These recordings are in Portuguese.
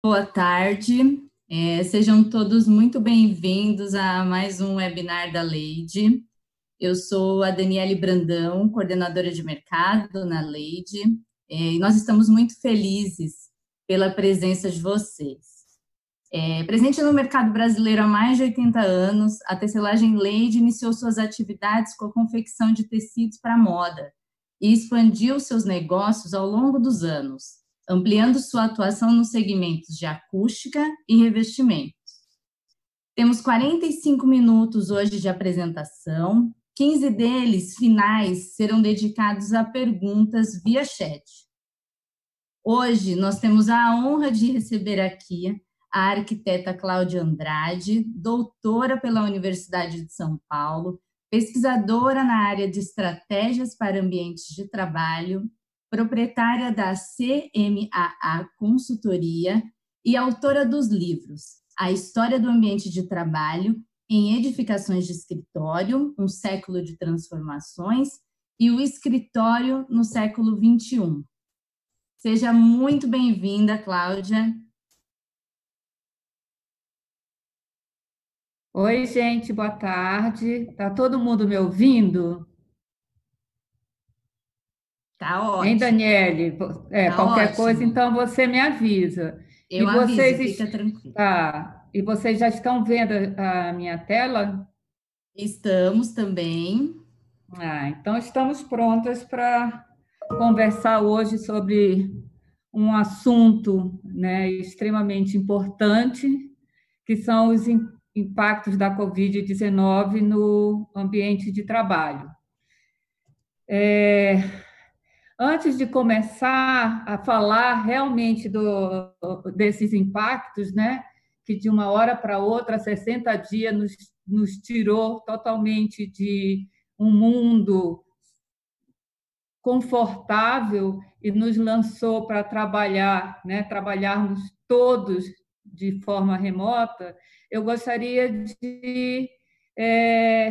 Boa tarde, sejam todos muito bem-vindos a mais um webinar da Leide. Eu sou a Daniele Brandão, coordenadora de mercado na Leide, e nós estamos muito felizes pela presença de vocês. Presente no mercado brasileiro há mais de 80 anos, a tecelagem Leide iniciou suas atividades com a confecção de tecidos para moda e expandiu seus negócios ao longo dos anos, ampliando sua atuação nos segmentos de acústica e revestimento. Temos 45 minutos hoje de apresentação, 15 deles finais serão dedicados a perguntas via chat. Hoje nós temos a honra de receber aqui a arquiteta Cláudia Andrade, doutora pela Universidade de São Paulo, pesquisadora na área de estratégias para ambientes de trabalho, proprietária da CMAA Consultoria e autora dos livros A História do Ambiente de Trabalho em Edificações de Escritório, um século de transformações, e o escritório no século XXI. Seja muito bem-vinda, Cláudia. Oi, gente, boa tarde. Tá todo mundo me ouvindo? Tá Hein, ótimo, Daniele? tá Qualquer coisa, ótimo. então você me avisa. E Eu aviso, vocês, fica tranquilo. e vocês já estão vendo a minha tela? Estamos também. Então estamos prontas para conversar hoje sobre um assunto, né, extremamente importante, que são os impactos da Covid-19 no ambiente de trabalho. Antes de começar a falar realmente desses impactos, né, que de uma hora para outra, 60 dias, nos tirou totalmente de um mundo confortável e nos lançou para trabalhar, né, trabalharmos todos de forma remota, eu gostaria de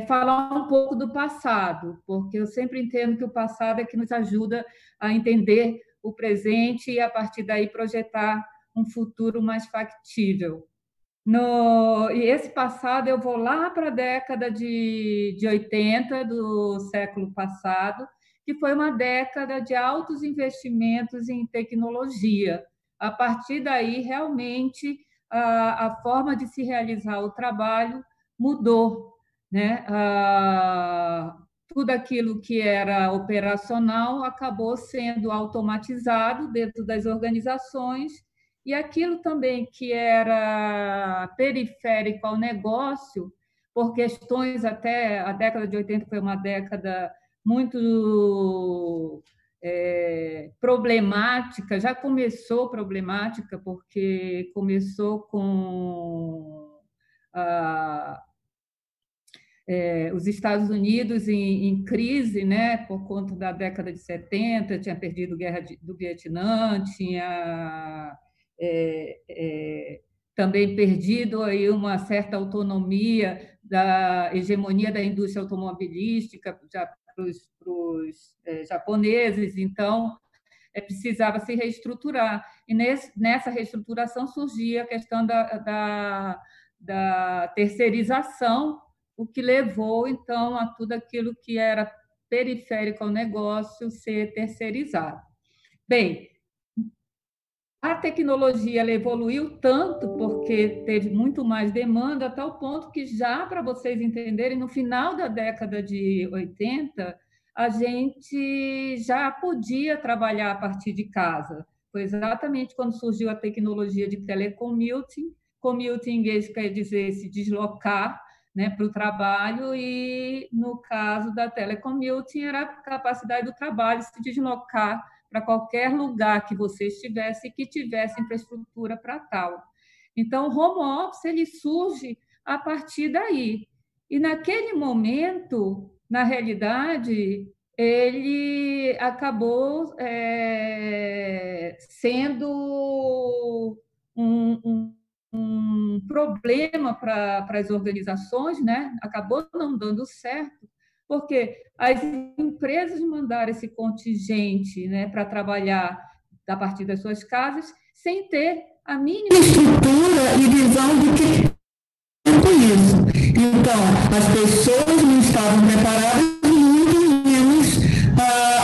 falar um pouco do passado, porque eu sempre entendo que o passado é que nos ajuda a entender o presente e, a partir daí, projetar um futuro mais factível. E esse passado, eu vou lá para a década de 80 do século passado, que foi uma década de altos investimentos em tecnologia. A partir daí, realmente, a forma de se realizar o trabalho mudou, né? Tudo aquilo que era operacional acabou sendo automatizado dentro das organizações, e aquilo também que era periférico ao negócio, por questões, até a década de 80 foi uma década muito problemática, já começou problemática, porque começou com os Estados Unidos em crise, né, por conta da década de 70, tinha perdido a Guerra do Vietnã, tinha também perdido aí uma certa autonomia da hegemonia da indústria automobilística já para os japoneses, então precisava se reestruturar. E nessa reestruturação surgia a questão da terceirização, o que levou, então, a tudo aquilo que era periférico ao negócio ser terceirizado. Bem, a tecnologia ela evoluiu tanto porque teve muito mais demanda, a tal ponto que, já para vocês entenderem, no final da década de 80, a gente já podia trabalhar a partir de casa. Foi exatamente quando surgiu a tecnologia de telecommuting. Commuting em inglês quer dizer se deslocar, né, para o trabalho, e no caso da telecommuting era a capacidade do trabalho se deslocar para qualquer lugar que você estivesse e que tivesse infraestrutura para tal. Então, o home office ele surge a partir daí. E naquele momento, na realidade, ele acabou sendo um problema para as organizações, né? Acabou não dando certo, porque as empresas mandaram esse contingente, né, para trabalhar a partir das suas casas, sem ter a mínima estrutura e visão do que com isso. Então, as pessoas não estavam preparadas, muito menos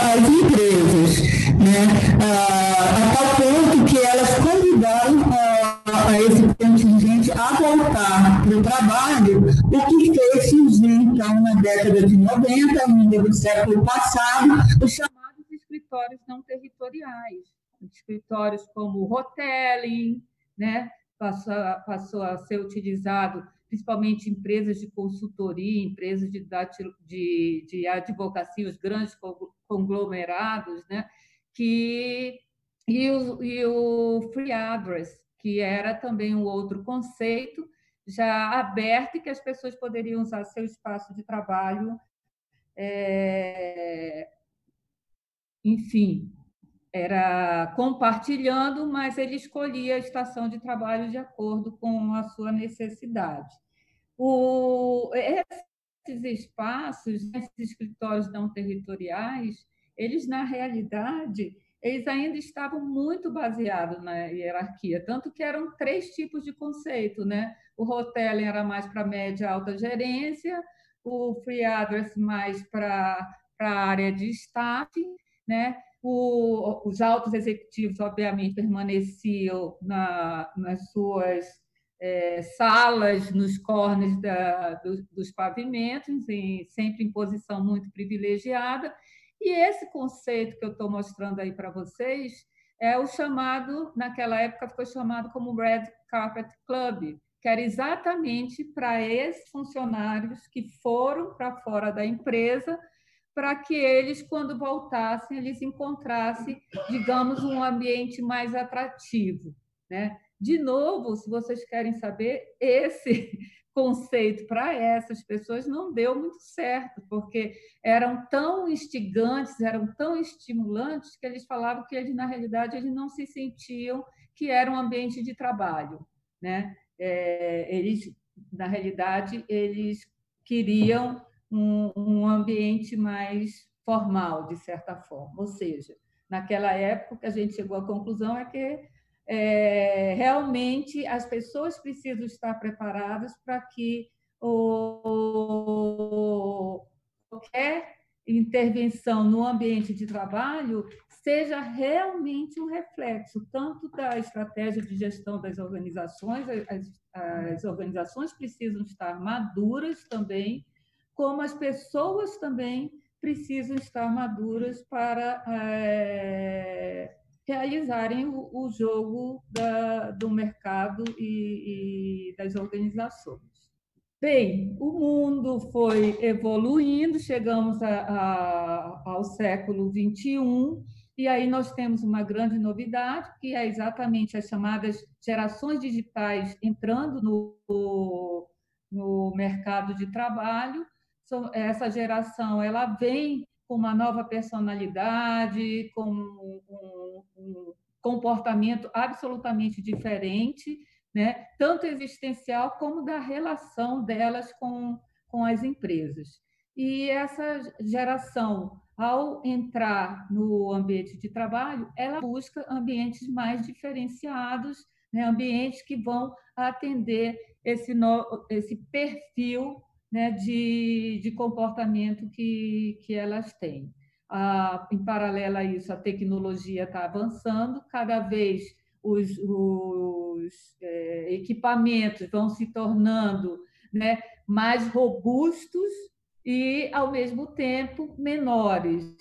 as empresas, né? A tal ponto que elas convidaram a esse contingente a voltar para o trabalho, o que fez surgir, então, na década de 90, ainda do século passado, os chamados escritórios não territoriais, escritórios como o hoteling, né? Passou a ser utilizado principalmente empresas de consultoria, empresas de advocacia, os grandes conglomerados, né? E o free address, que era também um outro conceito já aberto e que as pessoas poderiam usar seu espaço de trabalho, enfim, era compartilhando, mas ele escolhia a estação de trabalho de acordo com a sua necessidade. Esses espaços, esses escritórios não territoriais, eles, na realidade, eles ainda estavam muito baseados na hierarquia, tanto que eram 3 tipos de conceito, né? O hotel era mais para média e alta gerência, o free address mais para a área de staff, né? Os altos executivos, obviamente, permaneciam nas suas salas, nos corners dos pavimentos, sempre em posição muito privilegiada. E esse conceito que eu estou mostrando aí para vocês é o chamado, naquela época, ficou chamado como Red Carpet Club, que era exatamente para esses funcionários que foram para fora da empresa, para que eles, quando voltassem, eles encontrassem, digamos, um ambiente mais atrativo, né? De novo, se vocês querem saber, esse conceito para essas pessoas não deu muito certo, porque eram tão instigantes, eram tão estimulantes, que eles falavam que eles, na realidade, eles não se sentiam que era um ambiente de trabalho, né? Eles, na realidade, eles queriam um ambiente mais formal, de certa forma. Ou seja, naquela época, que a gente chegou à conclusão é que realmente as pessoas precisam estar preparadas para que qualquer intervenção no ambiente de trabalho seja realmente um reflexo tanto da estratégia de gestão das organizações, as organizações precisam estar maduras também, como as pessoas também precisam estar maduras para realizarem o jogo do mercado e das organizações. Bem, o mundo foi evoluindo, chegamos ao século XXI, e aí nós temos uma grande novidade, que é exatamente as chamadas gerações digitais entrando no mercado de trabalho. Essa geração ela vem com uma nova personalidade, com um comportamento absolutamente diferente, né? Tanto existencial como da relação delas com as empresas. E essa geração, ao entrar no ambiente de trabalho, ela busca ambientes mais diferenciados, né? Ambientes que vão atender esse perfil, né, de comportamento que elas têm. Em paralelo a isso, a tecnologia está avançando, cada vez os equipamentos vão se tornando, né, mais robustos e, ao mesmo tempo, menores,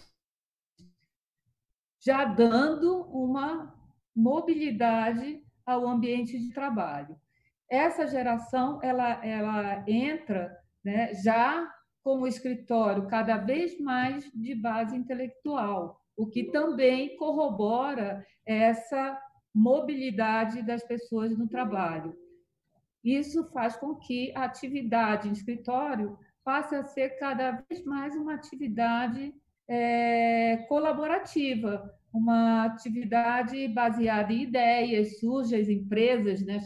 já dando uma mobilidade ao ambiente de trabalho. Essa geração ela entra, né, já com o escritório cada vez mais de base intelectual, o que também corrobora essa mobilidade das pessoas no trabalho. Isso faz com que a atividade em escritório passe a ser cada vez mais uma atividade colaborativa, uma atividade baseada em ideias. Surgem as empresas, né,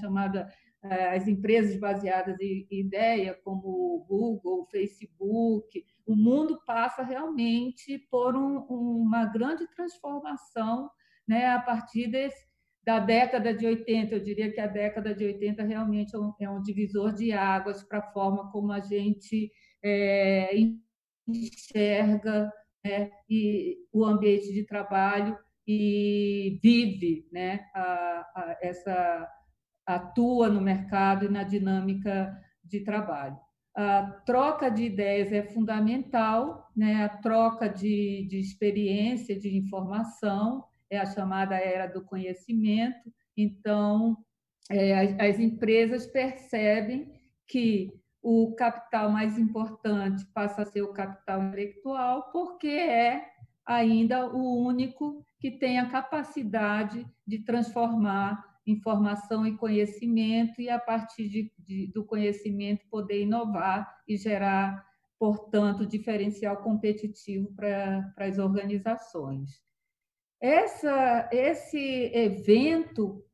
as empresas baseadas em ideia, como o Google, o Facebook. O mundo passa realmente por uma grande transformação, né, a partir da década de 80. Eu diria que a década de 80 realmente é um divisor de águas para a forma como a gente enxerga, né, e o ambiente de trabalho e vive, né, essa atua no mercado e na dinâmica de trabalho. A troca de ideias é fundamental, né? A troca de experiência, de informação, é a chamada era do conhecimento. Então, as empresas percebem que o capital mais importante passa a ser o capital intelectual, porque é ainda o único que tem a capacidade de transformar informação e conhecimento, e a partir do conhecimento poder inovar e gerar, portanto, diferencial competitivo para as organizações. Esse evento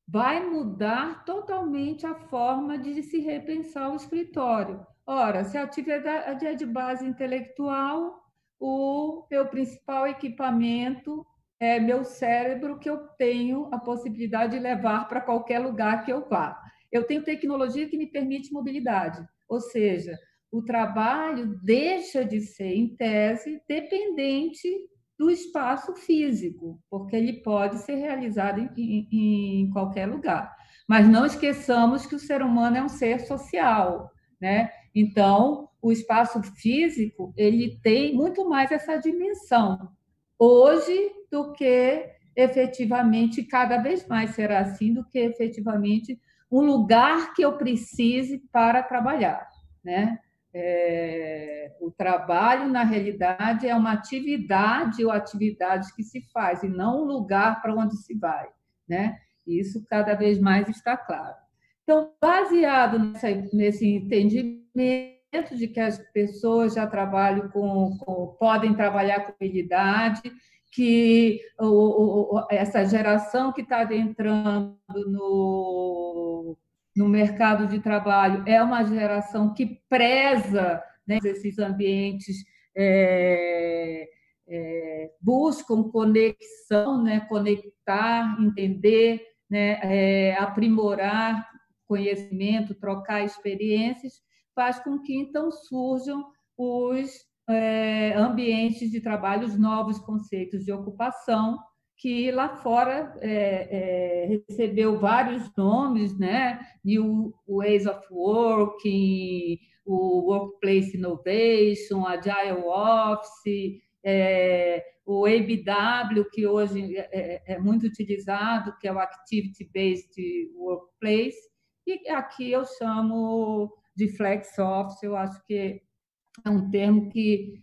vai mudar totalmente a forma de se repensar o escritório. Ora, se a atividade é de base intelectual, o meu principal equipamento é meu cérebro, que eu tenho a possibilidade de levar para qualquer lugar que eu vá. Eu tenho tecnologia que me permite mobilidade, ou seja, o trabalho deixa de ser, em tese, dependente do espaço físico, porque ele pode ser realizado em qualquer lugar. Mas não esqueçamos que o ser humano é um ser social, né? Então, o espaço físico ele tem muito mais essa dimensão hoje do que efetivamente, cada vez mais será assim, do que efetivamente um lugar que eu precise para trabalhar, né? O trabalho, na realidade, é uma atividade ou atividades que se faz, e não um lugar para onde se vai, né? Isso cada vez mais está claro. Então, baseado nesse entendimento de que as pessoas já trabalham podem trabalhar com habilidade, que essa geração que está entrando no mercado de trabalho é uma geração que preza, né, esses ambientes, buscam conexão, né, conectar, entender, né, aprimorar conhecimento, trocar experiências, faz com que então surjam os ambientes de trabalho, os novos conceitos de ocupação, que lá fora recebeu vários nomes, né? New Ways of Working, o Workplace Innovation, Agile Office, o ABW, que hoje é muito utilizado, que é o Activity Based Workplace, e aqui eu chamo de Flex Office. Eu acho que é um termo que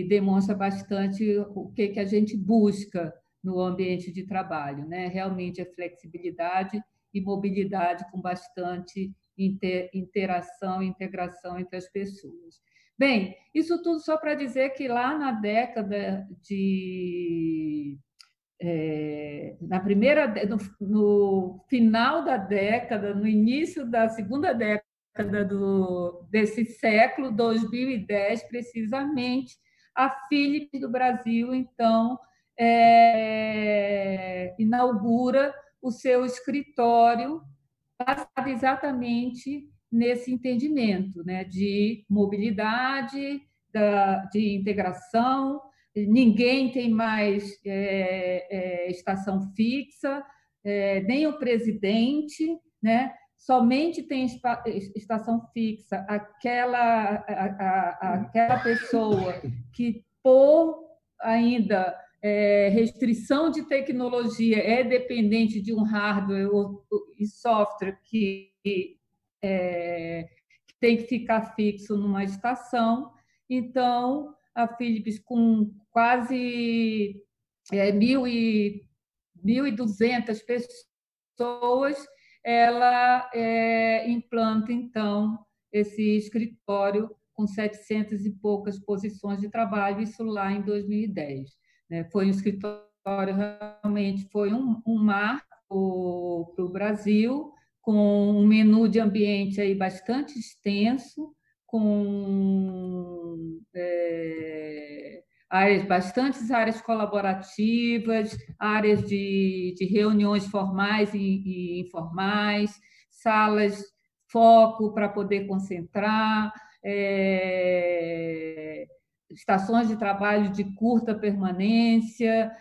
demonstra bastante o que a gente busca no ambiente de trabalho, né? Realmente é flexibilidade e mobilidade com bastante interação e integração entre as pessoas. Bem, isso tudo só para dizer que lá na década de no final da década, no início da segunda década desse século, 2010, precisamente, a Philips do Brasil, então, inaugura o seu escritório baseado exatamente nesse entendimento, né, de mobilidade, de integração. Ninguém tem mais estação fixa, nem o presidente, né? Somente tem estação fixa aquela pessoa que, por ainda restrição de tecnologia, é dependente de um hardware e software que tem que ficar fixo numa estação. Então, a Philips, com quase 1.200 pessoas, ela implanta, então, esse escritório com 700 e poucas posições de trabalho, isso lá em 2010. Foi um escritório, realmente, foi um marco para o Brasil, com um menu de ambiente aí bastante extenso, com bastantes áreas colaborativas, áreas de reuniões formais e informais, salas foco para poder concentrar, estações de trabalho de curta permanência,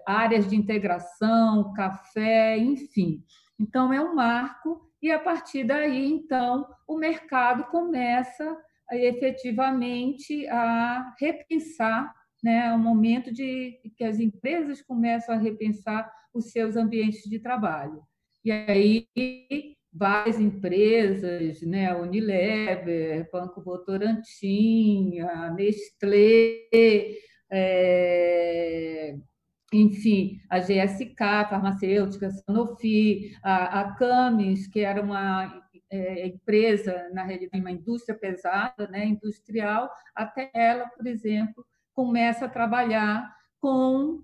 áreas de integração, café, enfim. Então, é um marco, e a partir daí, então, o mercado começa efetivamente a repensar, né, é um momento de que as empresas começam a repensar os seus ambientes de trabalho. E aí várias empresas, né, Unilever, Banco Votorantim, a Nestlé, enfim, a GSK, farmacêutica, Sanofi, a Cummins, que era uma empresa, na realidade, uma indústria pesada, né, industrial, até ela, por exemplo, começa a trabalhar com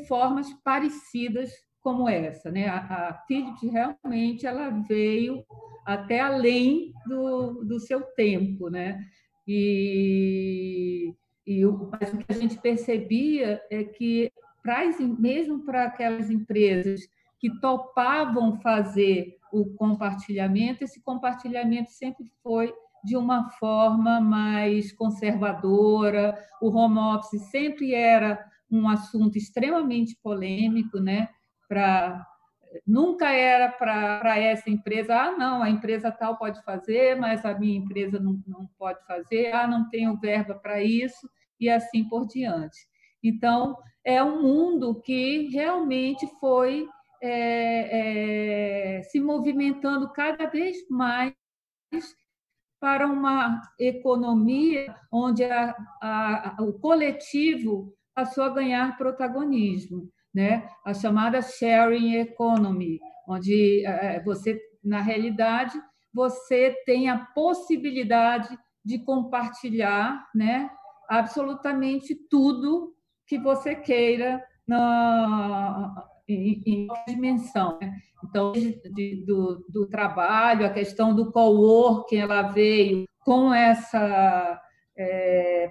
formas parecidas como essa, né? A Philips realmente ela veio até além do seu tempo, né? Mas o que a gente percebia é que mesmo para aquelas empresas que topavam fazer o compartilhamento, esse compartilhamento sempre foi de uma forma mais conservadora. O home office sempre era um assunto extremamente polêmico, né? Nunca era para essa empresa, não, a empresa tal pode fazer, mas a minha empresa não pode fazer, não tenho verba para isso, e assim por diante. Então, é um mundo que realmente foi se movimentando cada vez mais para uma economia onde o coletivo passou a ganhar protagonismo, né? A chamada sharing economy, onde você, na realidade, você tem a possibilidade de compartilhar, né, absolutamente tudo que você queira em dimensão, né? Então, do trabalho, a questão do coworking, ela veio com essa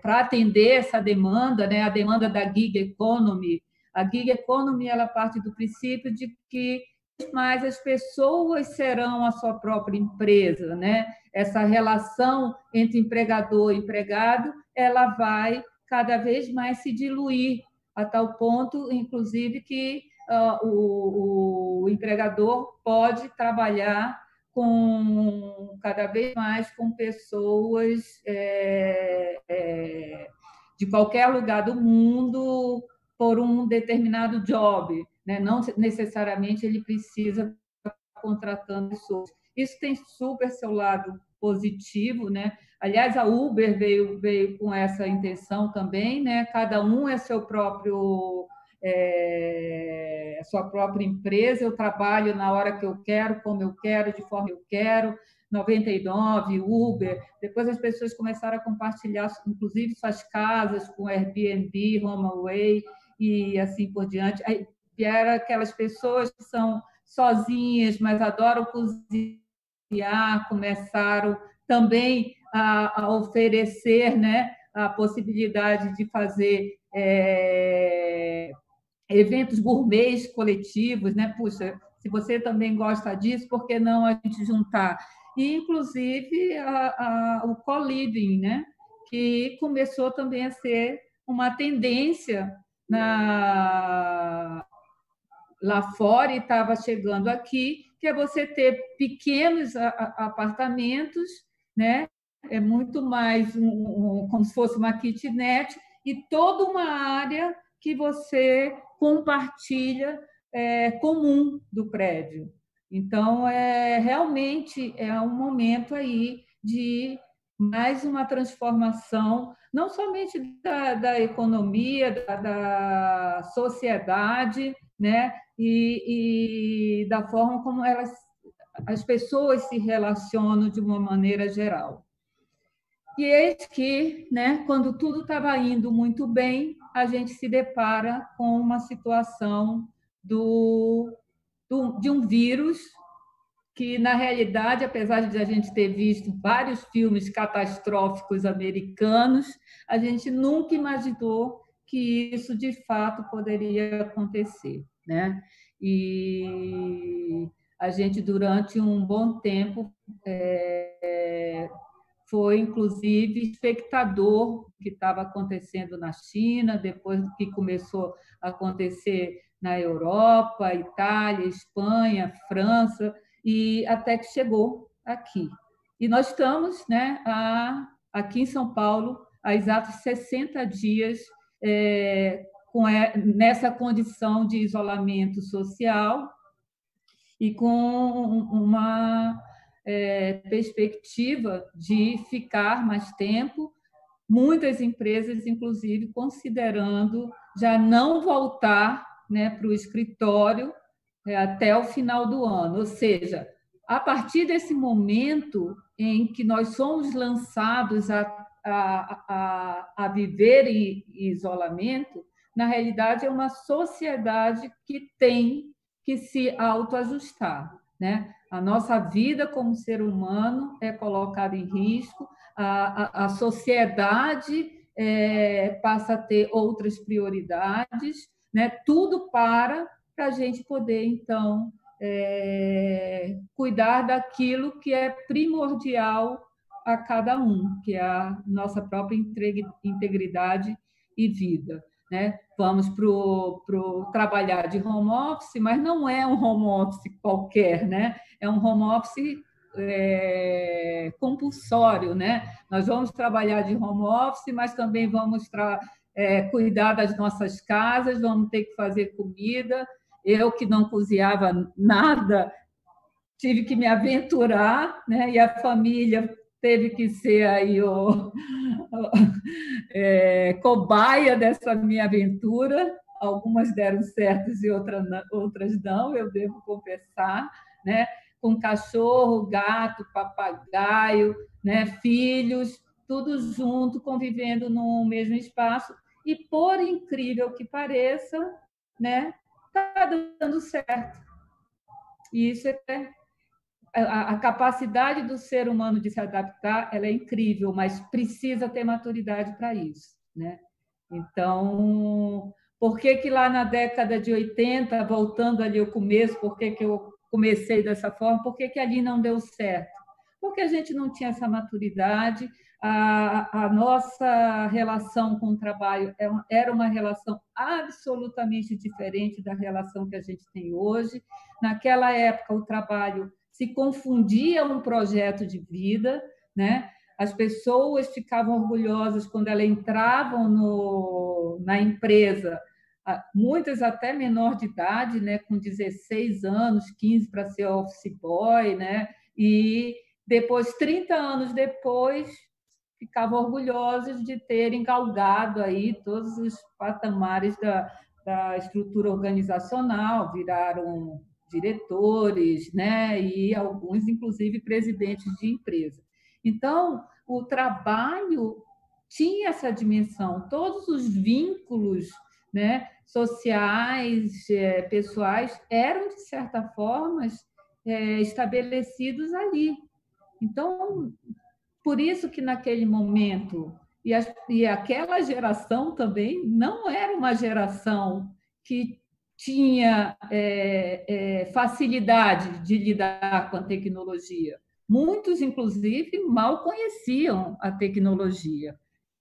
para atender essa demanda, né? A demanda da gig economy. A gig economy ela parte do princípio de que mais as pessoas serão a sua própria empresa, né? Essa relação entre empregador e empregado, ela vai cada vez mais se diluir a tal ponto, inclusive, que o empregador pode trabalhar cada vez mais com pessoas de qualquer lugar do mundo por um determinado job, né? Não necessariamente ele precisa estar contratando pessoas. Isso tem super seu lado positivo, né? Aliás, a Uber veio com essa intenção também, né? Cada um é seu próprio a sua própria empresa, eu trabalho na hora que eu quero, como eu quero, de forma que eu quero. 99, Uber, depois as pessoas começaram a compartilhar, inclusive, suas casas com Airbnb, HomeAway e assim por diante. Aí vieram aquelas pessoas que são sozinhas, mas adoram cozinhar, começaram também a oferecer, né, a possibilidade de fazer eventos gourmets coletivos, né? Puxa, se você também gosta disso, por que não a gente juntar? E, inclusive, o co-living, né? Que começou também a ser uma tendência lá fora e estava chegando aqui, que é você ter pequenos apartamentos, né? É muito mais como se fosse uma kitnet e toda uma área que você compartilha comum do prédio. Então, realmente é um momento aí de mais uma transformação, não somente da economia, da sociedade, né? E da forma como as pessoas se relacionam de uma maneira geral. E eis que, né, quando tudo estava indo muito bem, a gente se depara com uma situação de um vírus que, na realidade, apesar de a gente ter visto vários filmes catastróficos americanos, a gente nunca imaginou que isso, de fato, poderia acontecer, né? E a gente, durante um bom tempo, foi, inclusive, espectador do que estava acontecendo na China, depois do que começou a acontecer na Europa, Itália, Espanha, França, e até que chegou aqui. E nós estamos, né, aqui em São Paulo há exatos 60 dias nessa condição de isolamento social e com uma perspectiva de ficar mais tempo, muitas empresas, inclusive, considerando já não voltar, né, para o escritório até o final do ano. Ou seja, a partir desse momento em que nós somos lançados a viver em isolamento, na realidade, é uma sociedade que tem que se autoajustar, né? A nossa vida como ser humano é colocada em risco, a sociedade passa a ter outras prioridades, né? Tudo para a gente poder, então, cuidar daquilo que é primordial a cada um, que é a nossa própria integridade e vida, né? Vamos para o trabalhar de home office, mas não é um home office qualquer, né? É um home office compulsório, né? Nós vamos trabalhar de home office, mas também vamos cuidar das nossas casas, vamos ter que fazer comida. Eu, que não cozinhava nada, tive que me aventurar, né? E a família teve que ser aí cobaia dessa minha aventura. Algumas deram certas e outras não, eu devo confessar, né? Com cachorro, gato, papagaio, né? Filhos, tudo junto, convivendo no mesmo espaço. E, por incrível que pareça, né? Está dando certo. E isso a capacidade do ser humano de se adaptar, ela é incrível, mas precisa ter maturidade para isso, né? Então, por que lá na década de 80, voltando ali ao começo, por que eu comecei dessa forma, por que ali não deu certo? Porque a gente não tinha essa maturidade, a nossa relação com o trabalho era uma relação absolutamente diferente da relação que a gente tem hoje. Naquela época, o trabalho se confundia um projeto de vida, né? As pessoas ficavam orgulhosas quando elas entravam na empresa, muitas até menor de idade, né? Com 16 anos, 15 para ser office boy, né? E depois, 30 anos depois, ficavam orgulhosos de terem galgado aí todos os patamares da estrutura organizacional, viraram diretores, né? E alguns, inclusive, presidentes de empresa. Então, o trabalho tinha essa dimensão, todos os vínculos, né, sociais, pessoais, eram, de certa forma, estabelecidos ali. Então, por isso que naquele momento, e aquela geração também não era uma geração que tinha facilidade de lidar com a tecnologia. Muitos, inclusive, mal conheciam a tecnologia.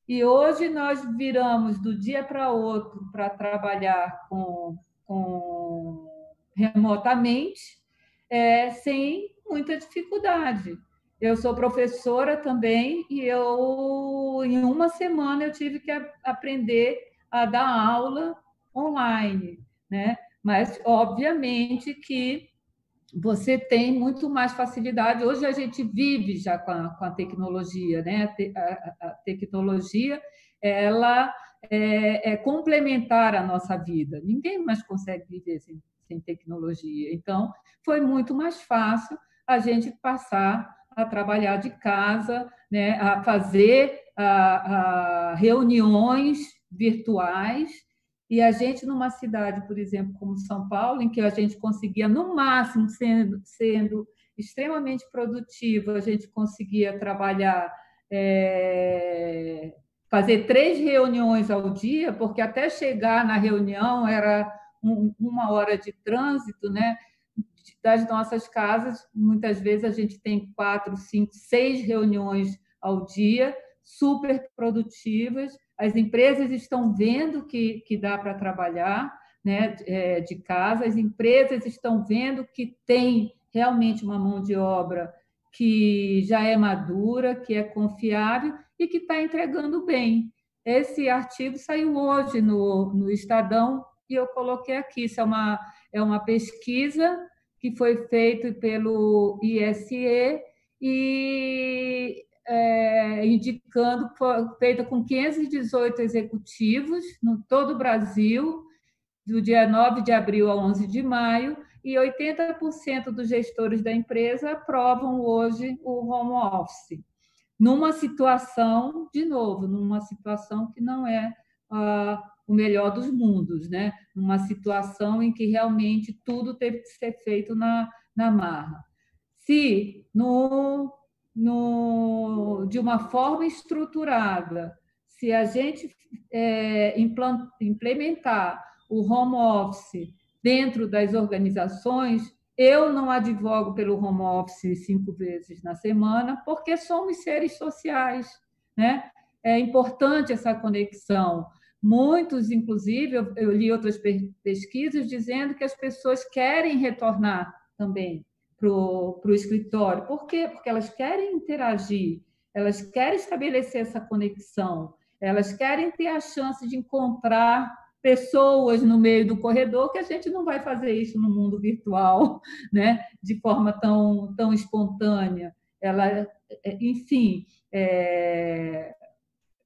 E hoje nós viramos do dia para outro para trabalhar remotamente, sem muita dificuldade. Eu sou professora também e em uma semana, eu tive que aprender a dar aula online, né? Mas, obviamente, que você tem muito mais facilidade. Hoje a gente vive já com a tecnologia, né? A tecnologia, ela é complementar à nossa vida. Ninguém mais consegue viver sem tecnologia. Então, foi muito mais fácil a gente passar a trabalhar de casa, né? A fazer reuniões virtuais. E a gente, numa cidade, por exemplo, como São Paulo, em que a gente conseguia, no máximo, sendo extremamente produtivo, a gente conseguia trabalhar, fazer 3 reuniões ao dia, porque até chegar na reunião era uma hora de trânsito, né? Das nossas casas, muitas vezes a gente tem 4, 5, 6 reuniões ao dia, super produtivas. As empresas estão vendo que dá para trabalhar, né, de casa, as empresas estão vendo que tem realmente uma mão de obra que já é madura, que é confiável e que está entregando bem. Esse artigo saiu hoje no Estadão e eu coloquei aqui. Isso é uma pesquisa que foi feita pelo ISE e indicando, feita com 518 executivos no todo o Brasil, do dia 9 de abril a 11 de maio, e 80% dos gestores da empresa aprovam hoje o home office, numa situação, de novo, numa situação que não é o melhor dos mundos, né? Numa situação em que realmente tudo teve que ser feito na marra. Se de uma forma estruturada, se a gente implementar o home office dentro das organizações, eu não advogo pelo home office 5 vezes na semana, porque somos seres sociais, né? É importante essa conexão. Muitos, inclusive, eu li outras pesquisas dizendo que as pessoas querem retornar também para o escritório. Por quê? Porque elas querem interagir, elas querem estabelecer essa conexão, elas querem ter a chance de encontrar pessoas no meio do corredor, que a gente não vai fazer isso no mundo virtual, né? De forma tão espontânea. Enfim,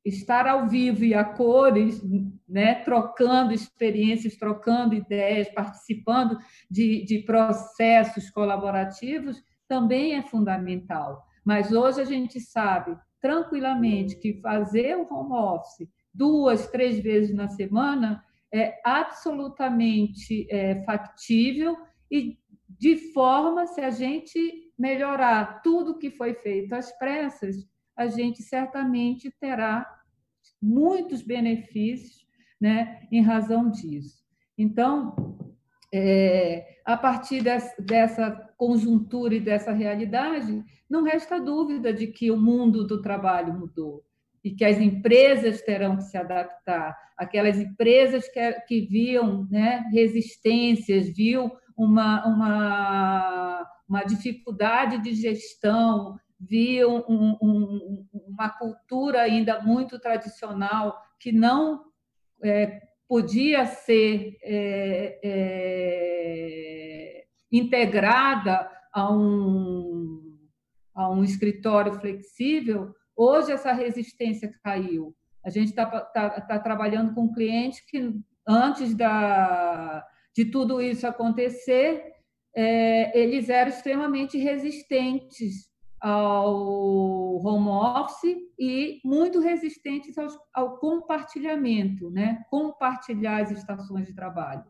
estar ao vivo e a cores, né? Trocando experiências, trocando ideias, participando de processos colaborativos, também é fundamental. Mas hoje a gente sabe tranquilamente que fazer o home office 2, 3 vezes na semana é absolutamente factível e de forma, se a gente melhorar tudo que foi feito às pressas, a gente certamente terá muitos benefícios, né, em razão disso. Então, a partir dessa conjuntura e dessa realidade, não resta dúvida de que o mundo do trabalho mudou e que as empresas terão que se adaptar. Aquelas empresas que viam, né, resistências, viam uma dificuldade de gestão, viam uma cultura ainda muito tradicional que não podia ser integrada a um escritório flexível. Hoje essa resistência caiu. A gente está trabalhando com clientes que, antes de tudo isso acontecer, eles eram extremamente resistentes ao home office e muito resistentes ao compartilhamento, né? Compartilhar as estações de trabalho.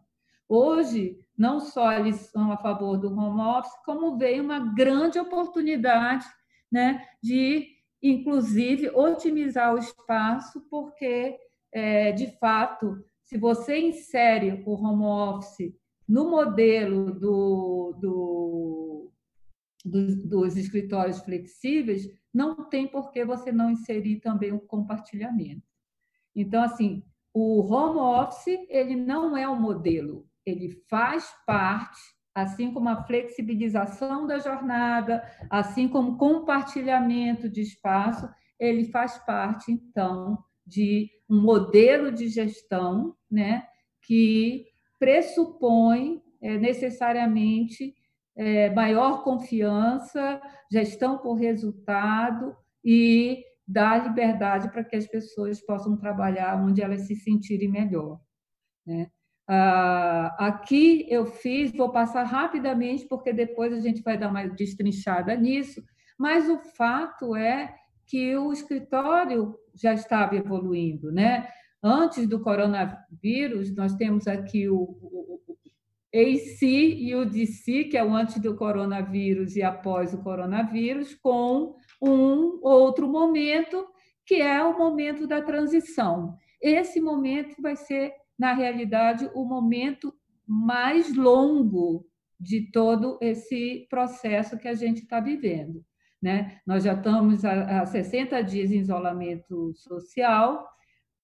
Hoje, não só eles são a favor do home office, como veio uma grande oportunidade, né, de, inclusive, otimizar o espaço, porque, de fato, se você insere o home office no modelo dos escritórios flexíveis, não tem por que você não inserir também o compartilhamento. Então, assim, o home office ele não é um modelo, ele faz parte, assim como a flexibilização da jornada, assim como o compartilhamento de espaço, ele faz parte, então, de um modelo de gestão, né, que pressupõe necessariamente maior confiança, gestão por resultado e dar liberdade para que as pessoas possam trabalhar onde elas se sentirem melhor, né? Aqui eu vou passar rapidamente, porque depois a gente vai dar uma destrinchada nisso, mas o fato é que o escritório já estava evoluindo, né? Antes do coronavírus, nós temos aqui AC e o DC, que é o antes do coronavírus e após o coronavírus, com um outro momento, que é o momento da transição. Esse momento vai ser, na realidade, o momento mais longo de todo esse processo que a gente está vivendo, né? Nós já estamos há 60 dias em isolamento social.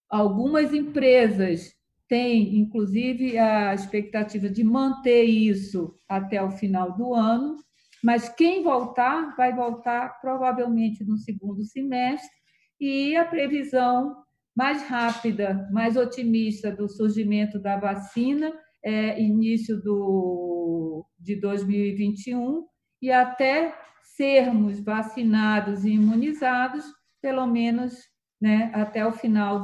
Algumas empresas têm, inclusive, a expectativa de manter isso até o final do ano, mas quem voltar, vai voltar provavelmente no segundo semestre, e a previsão mais rápida, mais otimista do surgimento da vacina é início de 2021, e até sermos vacinados e imunizados, pelo menos, né, até o final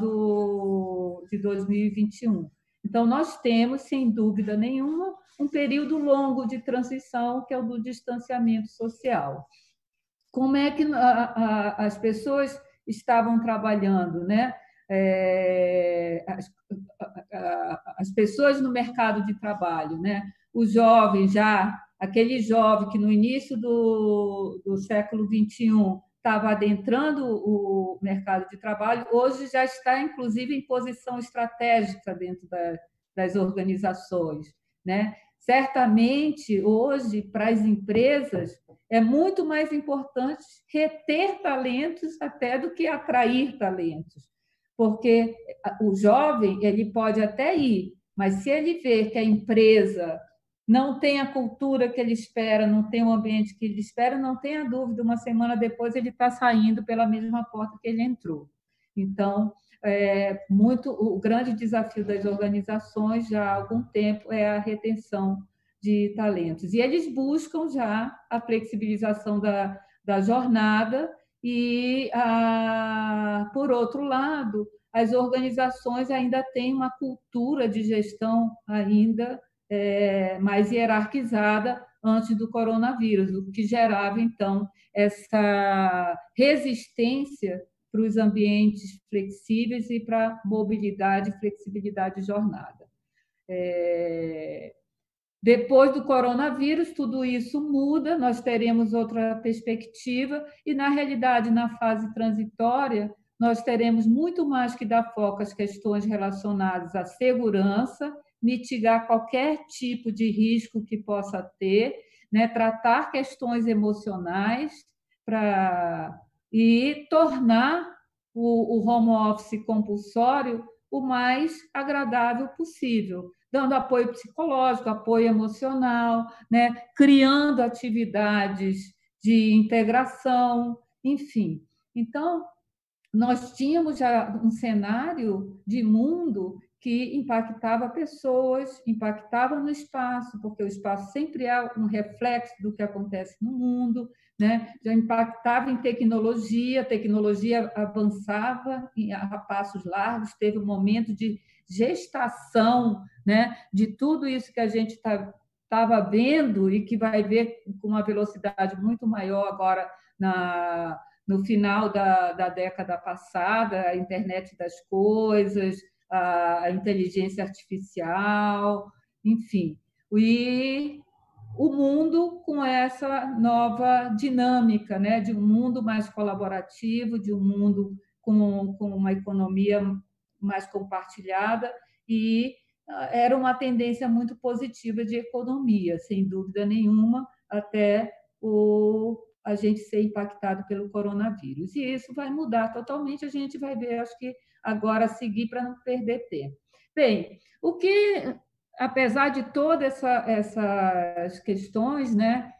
de 2021. Então, nós temos, sem dúvida nenhuma, um período longo de transição, que é o do distanciamento social. Como é que as pessoas estavam trabalhando, né? As pessoas no mercado de trabalho, né? Os jovens já, aquele jovem que no início do século XXI estava adentrando o mercado de trabalho, hoje já está, inclusive, em posição estratégica dentro das organizações, né? Certamente, hoje, para as empresas, é muito mais importante reter talentos até do que atrair talentos, porque o jovem ele pode até ir, mas se ele vê que a empresa não tem a cultura que ele espera, não tem o ambiente que ele espera, não tenha dúvida, uma semana depois ele está saindo pela mesma porta que ele entrou. Então, o grande desafio das organizações já há algum tempo é a retenção de talentos. E eles buscam já a flexibilização da jornada e, por outro lado, as organizações ainda têm uma cultura de gestão ainda mais hierarquizada antes do coronavírus, o que gerava, então, essa resistência para os ambientes flexíveis e para a mobilidade e flexibilidade de jornada. Depois do coronavírus, tudo isso muda, nós teremos outra perspectiva e, na realidade, na fase transitória, nós teremos muito mais que dar foco às questões relacionadas à segurança, mitigar qualquer tipo de risco que possa ter, né? Tratar questões emocionais e tornar o home office compulsório o mais agradável possível, dando apoio psicológico, apoio emocional, né? Criando atividades de integração, enfim. Então, nós tínhamos já um cenário de mundo que impactava pessoas, impactava no espaço, porque o espaço sempre é um reflexo do que acontece no mundo, né? Já impactava em tecnologia, a tecnologia avançava a passos largos, teve um momento de gestação, né? De tudo isso que a gente estava vendo e que vai ver com uma velocidade muito maior agora no final da década passada, a internet das coisas, a inteligência artificial, enfim. E o mundo com essa nova dinâmica, né? De um mundo mais colaborativo, de um mundo com uma economia mais compartilhada, e era uma tendência muito positiva de economia, sem dúvida nenhuma, até a gente ser impactado pelo coronavírus. E isso vai mudar totalmente, a gente vai ver, acho que agora seguir para não perder tempo. Bem, o que, apesar de todas essas questões, né,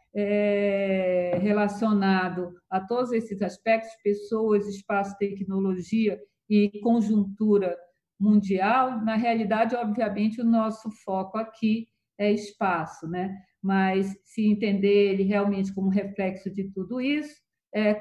relacionado a todos esses aspectos, pessoas, espaço, tecnologia e conjuntura mundial, na realidade, obviamente, o nosso foco aqui é espaço, né? Mas se entender ele realmente como reflexo de tudo isso,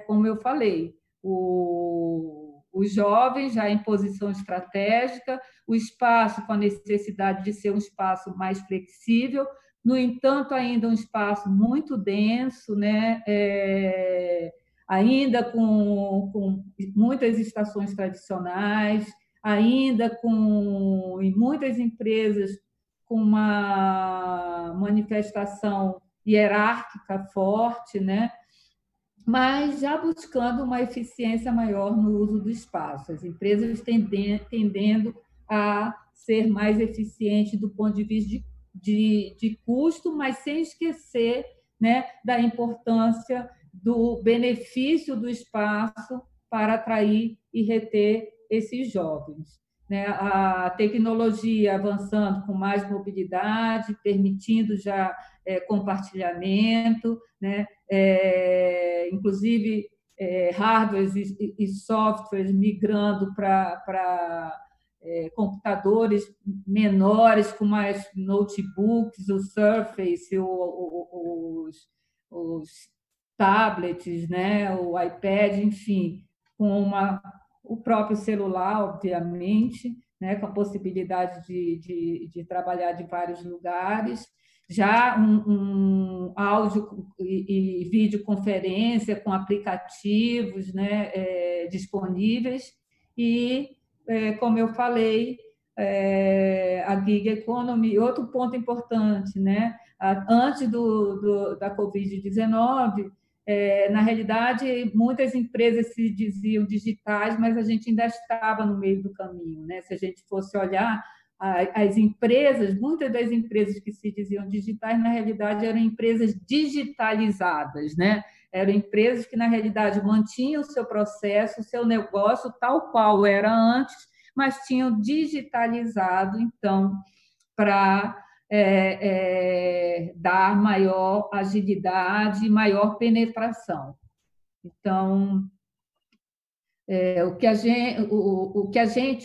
como eu falei, os jovens já em posição estratégica, o espaço com a necessidade de ser um espaço mais flexível, no entanto, ainda um espaço muito denso, né? Ainda com muitas estações tradicionais, ainda em muitas empresas com uma manifestação hierárquica forte, né? Mas já buscando uma eficiência maior no uso do espaço. As empresas tendendo a ser mais eficientes do ponto de vista de custo, mas sem esquecer, né, da importância do benefício do espaço para atrair e reter esses jovens. Né? A tecnologia avançando com mais mobilidade, permitindo já compartilhamento, né? Inclusive hardwares e softwares migrando para computadores menores, com mais notebooks, o Surface, os tablets, né, o iPad, enfim, com o próprio celular, obviamente, né, com a possibilidade de trabalhar de vários lugares, já um áudio e videoconferência com aplicativos, né, disponíveis, e, como eu falei, a gig economy. Outro ponto importante, né, antes da Covid-19, na realidade, muitas empresas se diziam digitais, mas a gente ainda estava no meio do caminho, né? Se a gente fosse olhar as empresas, muitas das empresas que se diziam digitais, na realidade, eram empresas digitalizadas, né? Eram empresas que, na realidade, mantinham o seu processo, o seu negócio tal qual era antes, mas tinham digitalizado, então, para dar maior agilidade e maior penetração. Então,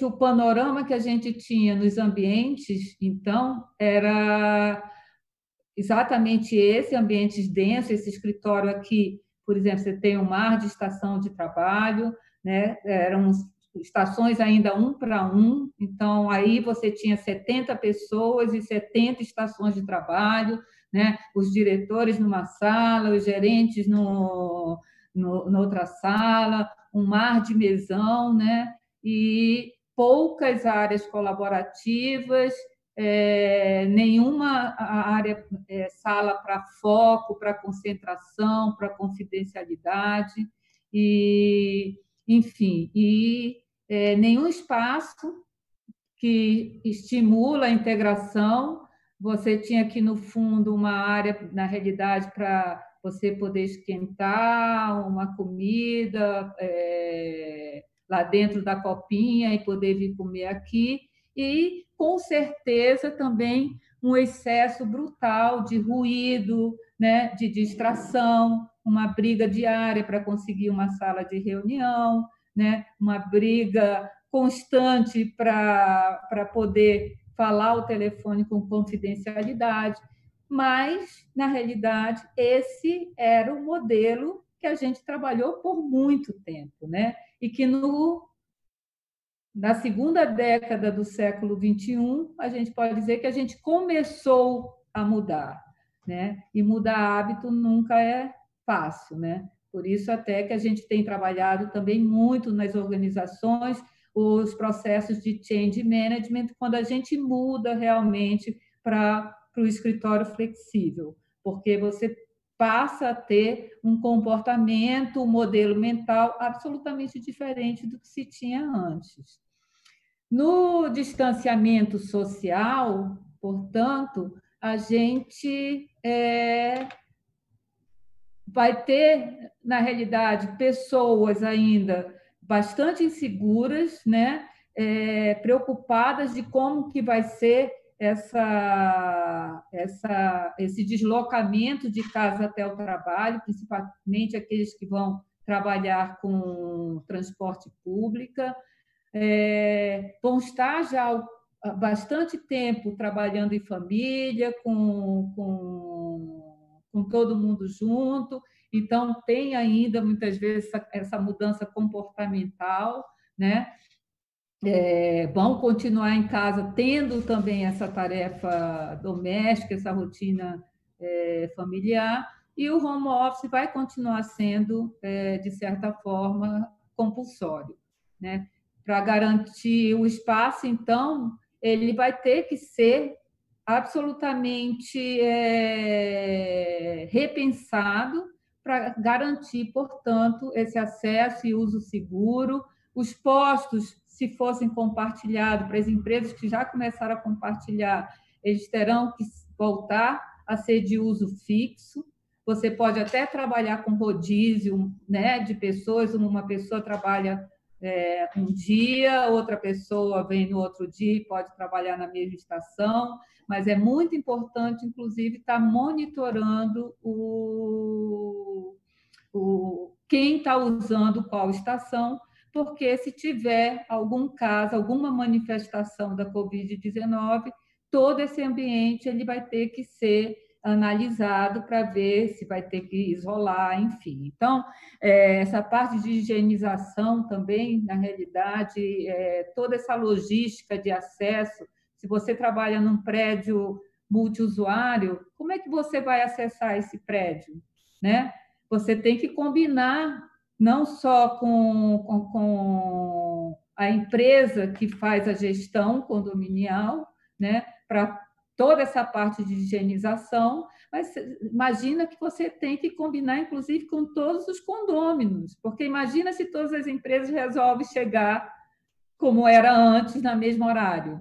o panorama que a gente tinha nos ambientes, então, era exatamente esse, ambientes densos, esse escritório aqui, por exemplo, você tem um mar de estação de trabalho, né? Eram estações ainda 1 para 1, então aí você tinha 70 pessoas e 70 estações de trabalho, né? Os diretores numa sala, os gerentes na outra sala, um mar de mesão, né? E poucas áreas colaborativas, nenhuma área, sala para foco, para concentração, para confidencialidade, e, enfim, nenhum espaço que estimula a integração. Você tinha aqui no fundo uma área, na realidade, para você poder esquentar uma comida lá dentro da copinha e poder vir comer aqui. E, com certeza, também um excesso brutal de ruído, né, de distração, uma briga diária para conseguir uma sala de reunião, né, uma briga constante para poder falar o telefone com confidencialidade. Mas, na realidade, esse era o modelo que a gente trabalhou por muito tempo, né? E que na segunda década do século XXI, a gente pode dizer que a gente começou a mudar, né? E mudar hábito nunca é fácil, né? Por isso até que a gente tem trabalhado também muito nas organizações os processos de change management, quando a gente muda realmente para o escritório flexível, porque você passa a ter um comportamento, um modelo mental absolutamente diferente do que se tinha antes. No distanciamento social, portanto, a gente vai ter, na realidade, pessoas ainda bastante inseguras, né? Preocupadas de como que vai ser esse deslocamento de casa até o trabalho, principalmente aqueles que vão trabalhar com transporte público, vão estar já há bastante tempo trabalhando em família, com todo mundo junto, então tem ainda muitas vezes essa mudança comportamental, né? Vão continuar em casa tendo também essa tarefa doméstica, essa rotina familiar, e o home office vai continuar sendo, de certa forma, compulsório, né? Para garantir o espaço, então, ele vai ter que ser absolutamente repensado para garantir, portanto, esse acesso e uso seguro. Os postos, se fossem compartilhados para as empresas que já começaram a compartilhar, eles terão que voltar a ser de uso fixo. Você pode até trabalhar com rodízio, né, de pessoas, uma pessoa trabalha um dia, outra pessoa vem no outro dia e pode trabalhar na mesma estação, mas é muito importante, inclusive, estar monitorando quem está usando qual estação, porque se tiver algum caso, alguma manifestação da Covid-19, todo esse ambiente ele vai ter que ser analisado para ver se vai ter que isolar, enfim. Então, essa parte de higienização também, na realidade, toda essa logística de acesso, se você trabalha num prédio multiusuário, como é que você vai acessar esse prédio, né? Você tem que combinar não só com a empresa que faz a gestão condominial, né, para toda essa parte de higienização, mas imagina que você tem que combinar, inclusive, com todos os condôminos, porque imagina se todas as empresas resolvem chegar como era antes, no mesmo horário.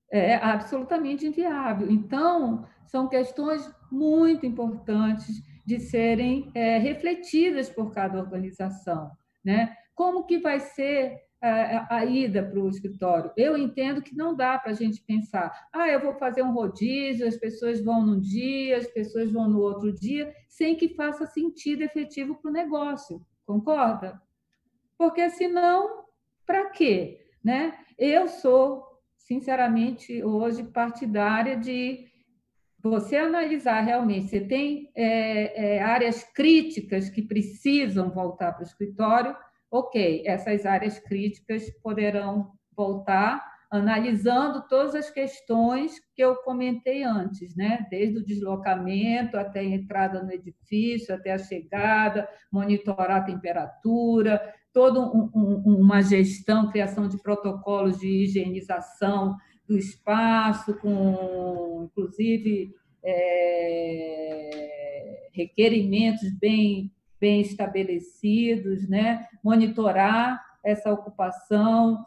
É absolutamente inviável. Então, são questões muito importantes de serem refletidas por cada organização, né? Como que vai ser a ida para o escritório? Eu entendo que não dá para a gente pensar, eu vou fazer um rodízio, as pessoas vão num dia, as pessoas vão no outro dia, sem que faça sentido efetivo para o negócio, concorda? Porque senão, para quê? Né? Eu sou, sinceramente, hoje partidária de você analisar realmente. Você tem áreas críticas que precisam voltar para o escritório, ok, essas áreas críticas poderão voltar, analisando todas as questões que eu comentei antes, né? Desde o deslocamento até a entrada no edifício, até a chegada, monitorar a temperatura, toda uma gestão, criação de protocolos de higienização do espaço, com, inclusive, requerimentos bem estabelecidos, né? Monitorar essa ocupação,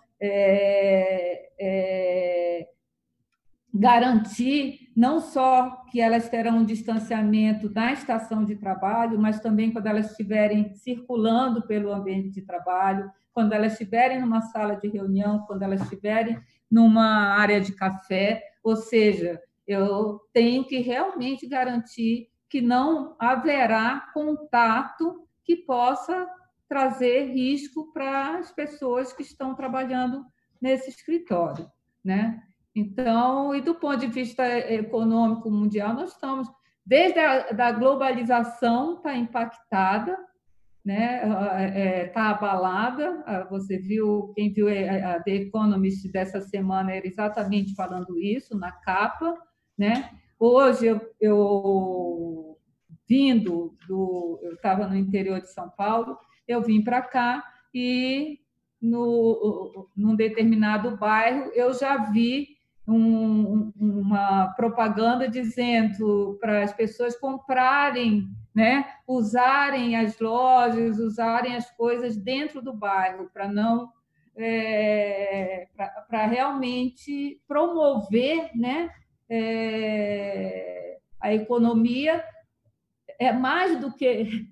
garantir não só que elas terão um distanciamento na estação de trabalho, mas também quando elas estiverem circulando pelo ambiente de trabalho, quando elas estiverem numa sala de reunião, quando elas estiverem numa área de café, ou seja, eu tenho que realmente garantir que não haverá contato que possa trazer risco para as pessoas que estão trabalhando nesse escritório, né? Então, e do ponto de vista econômico mundial, nós estamos, desde a globalização, está impactada, né? Está abalada. Você viu, quem viu a The Economist dessa semana era exatamente falando isso na capa, né? Hoje eu eu estava no interior de São Paulo, eu vim para cá e num determinado bairro eu já vi uma propaganda dizendo para as pessoas comprarem, né, usarem as lojas, usarem as coisas dentro do bairro, para não para realmente promover, né, a economia mais do que,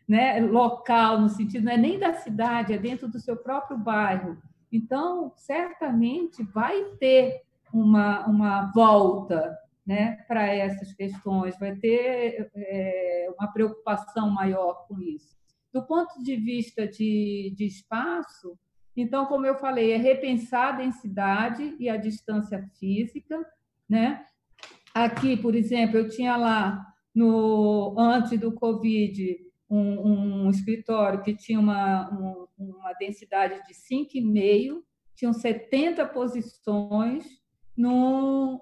né, local, no sentido, não é nem da cidade, é dentro do seu próprio bairro. Então, certamente vai ter uma volta, né, para essas questões, vai ter uma preocupação maior com isso. Do ponto de vista de espaço, então, como eu falei, é repensar a densidade e a distância física, né? Aqui, por exemplo, eu tinha lá, antes do Covid, um escritório que tinha uma densidade de 5,5, tinham 70 posições, numa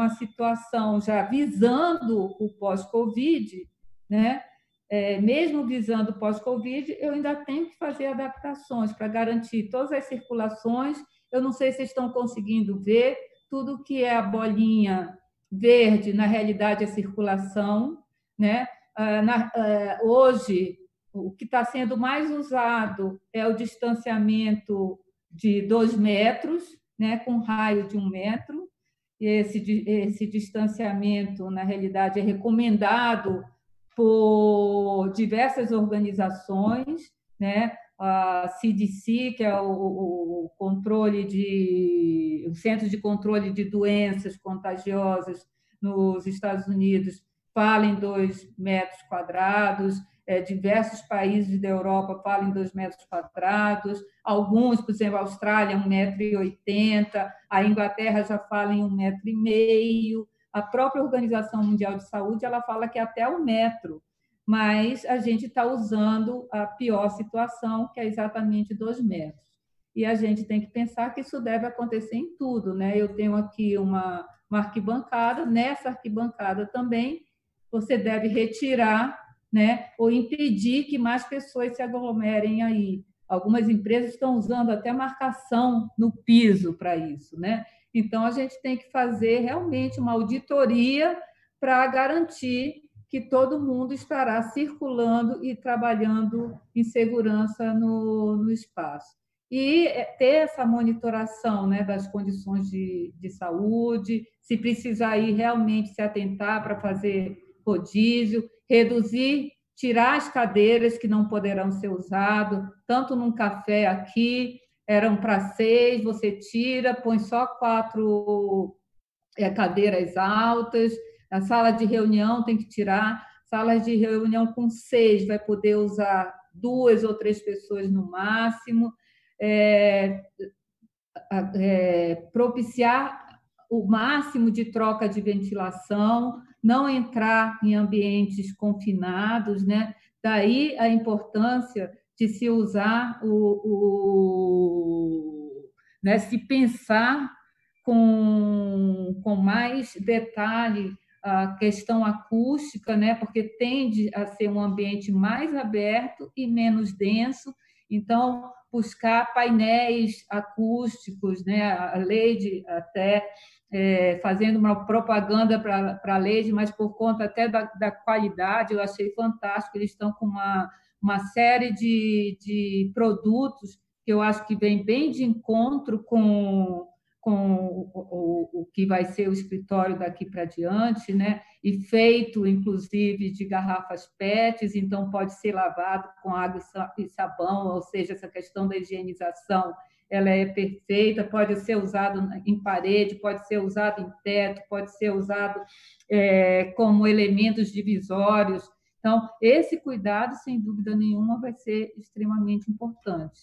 situação já visando o pós-Covid, né? Mesmo visando o pós-Covid, eu ainda tenho que fazer adaptações para garantir todas as circulações Eu não sei se vocês estão conseguindo ver, tudo que é a bolinha verde, na realidade, é circulação, né? Hoje, o que está sendo mais usado é o distanciamento de 2 metros, né, com raio de 1 metro. Esse distanciamento, na realidade, é recomendado por diversas organizações, né? A CDC, que é o Centro de Controle de Doenças Contagiosas nos Estados Unidos, fala em 2 metros quadrados, diversos países da Europa falam em 2 metros quadrados, alguns, por exemplo, a Austrália, 1,80 m, a Inglaterra já fala em 1,5 m, a própria Organização Mundial de Saúde ela fala que é até 1 metro, mas a gente está usando a pior situação, que é exatamente 2 metros. E a gente tem que pensar que isso deve acontecer em tudo, né? Eu tenho aqui uma arquibancada, nessa arquibancada também você deve retirar, né, ou impedir que mais pessoas se aglomerem aí. Algumas empresas estão usando até marcação no piso para isso, né? Então, a gente tem que fazer realmente uma auditoria para garantir que todo mundo estará circulando e trabalhando em segurança no espaço. E ter essa monitoração, né, das condições de saúde, se precisar ir realmente se atentar para fazer rodízio, reduzir, tirar as cadeiras que não poderão ser usadas, tanto num café aqui, eram para 6, você tira, põe só 4 cadeiras altas, a sala de reunião tem que tirar, salas de reunião com 6 vai poder usar 2 ou 3 pessoas no máximo, propiciar o máximo de troca de ventilação, não entrar em ambientes confinados, né? Daí a importância de se usar né, se pensar com mais detalhe a questão acústica, né? Porque tende a ser um ambiente mais aberto e menos denso. Então, buscar painéis acústicos, né? A Leide até fazendo uma propaganda para a Leide, mas por conta até da qualidade, eu achei fantástico. Eles estão com uma série de produtos que eu acho que vem bem de encontro com o que vai ser o escritório daqui para diante, né? E feito, inclusive, de garrafas PETs, então pode ser lavado com água e sabão, ou seja, essa questão da higienização ela é perfeita, pode ser usado em parede, pode ser usado em teto, pode ser usado como elementos divisórios. Então, esse cuidado, sem dúvida nenhuma, vai ser extremamente importante.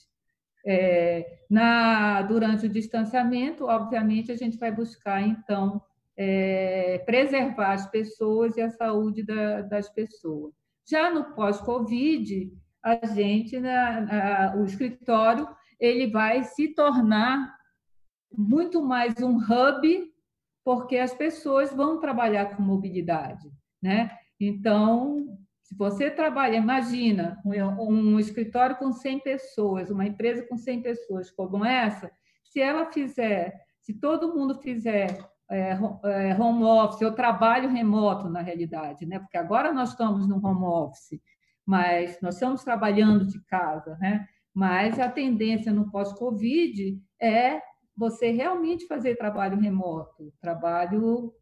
Durante o distanciamento, obviamente, a gente vai buscar, então, preservar as pessoas e a saúde das pessoas. Já no pós-Covid, a gente, o escritório, ele vai se tornar muito mais um hub, porque as pessoas vão trabalhar com mobilidade, né? Então, se você trabalha, imagina, um escritório com 100 pessoas, uma empresa com 100 pessoas como essa, se todo mundo fizer home office, ou trabalho remoto, na realidade, né? Porque agora nós estamos no home office, mas nós estamos trabalhando de casa, né? Mas a tendência no pós-Covid é você realmente fazer trabalho remoto, trabalho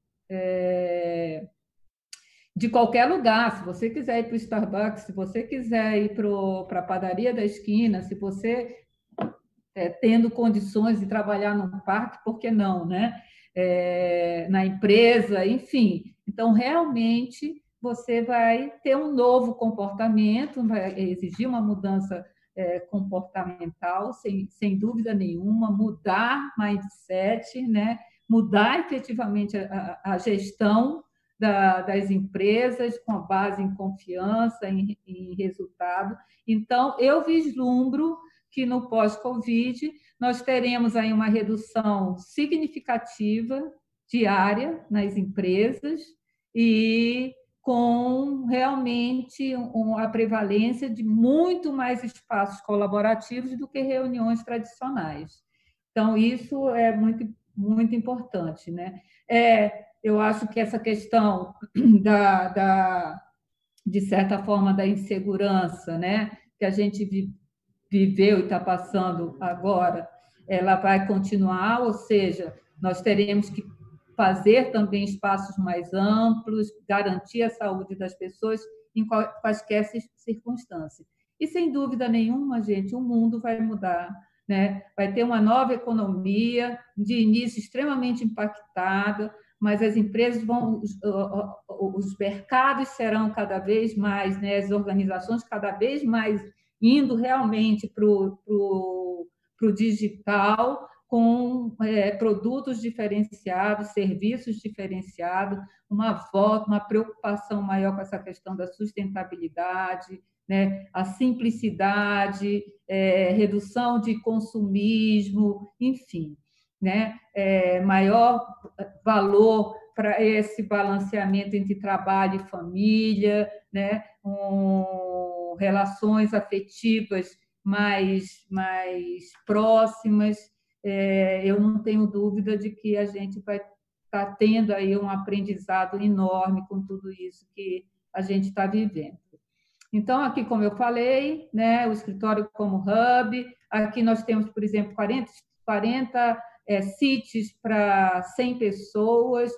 de qualquer lugar. Se você quiser ir para o Starbucks, se você quiser ir para a padaria da esquina, se você tendo condições de trabalhar num parque, por que não, né? Na empresa, enfim. Então, realmente, você vai ter um novo comportamento, vai exigir uma mudança comportamental, sem dúvida nenhuma, mudar mindset, né? Mudar efetivamente a gestão das empresas com a base em confiança, em resultado. Então, eu vislumbro que no pós-Covid nós teremos aí uma redução significativa diária nas empresas e com realmente a prevalência de muito mais espaços colaborativos do que reuniões tradicionais. Então, isso é muito, muito importante, né? Eu acho que essa questão de certa forma, da insegurança, né? Que a gente viveu e está passando agora, ela vai continuar, ou seja, nós teremos que fazer também espaços mais amplos, garantir a saúde das pessoas em quaisquer circunstâncias. E, sem dúvida nenhuma, gente, o mundo vai mudar, né? Vai ter uma nova economia, de início extremamente impactada, mas as empresas vão, os mercados serão cada vez mais, né? As organizações cada vez mais indo realmente para o digital, com produtos diferenciados, serviços diferenciados, uma preocupação maior com essa questão da sustentabilidade, né? A simplicidade, redução de consumismo, enfim, né? Maior valor para esse balanceamento entre trabalho e família, né? Relações afetivas mais próximas. Eu não tenho dúvida de que a gente vai estar tendo aí um aprendizado enorme com tudo isso que a gente está vivendo. Então, aqui, como eu falei, né, o escritório como hub, aqui nós temos, por exemplo, 40 CITs para 100 pessoas,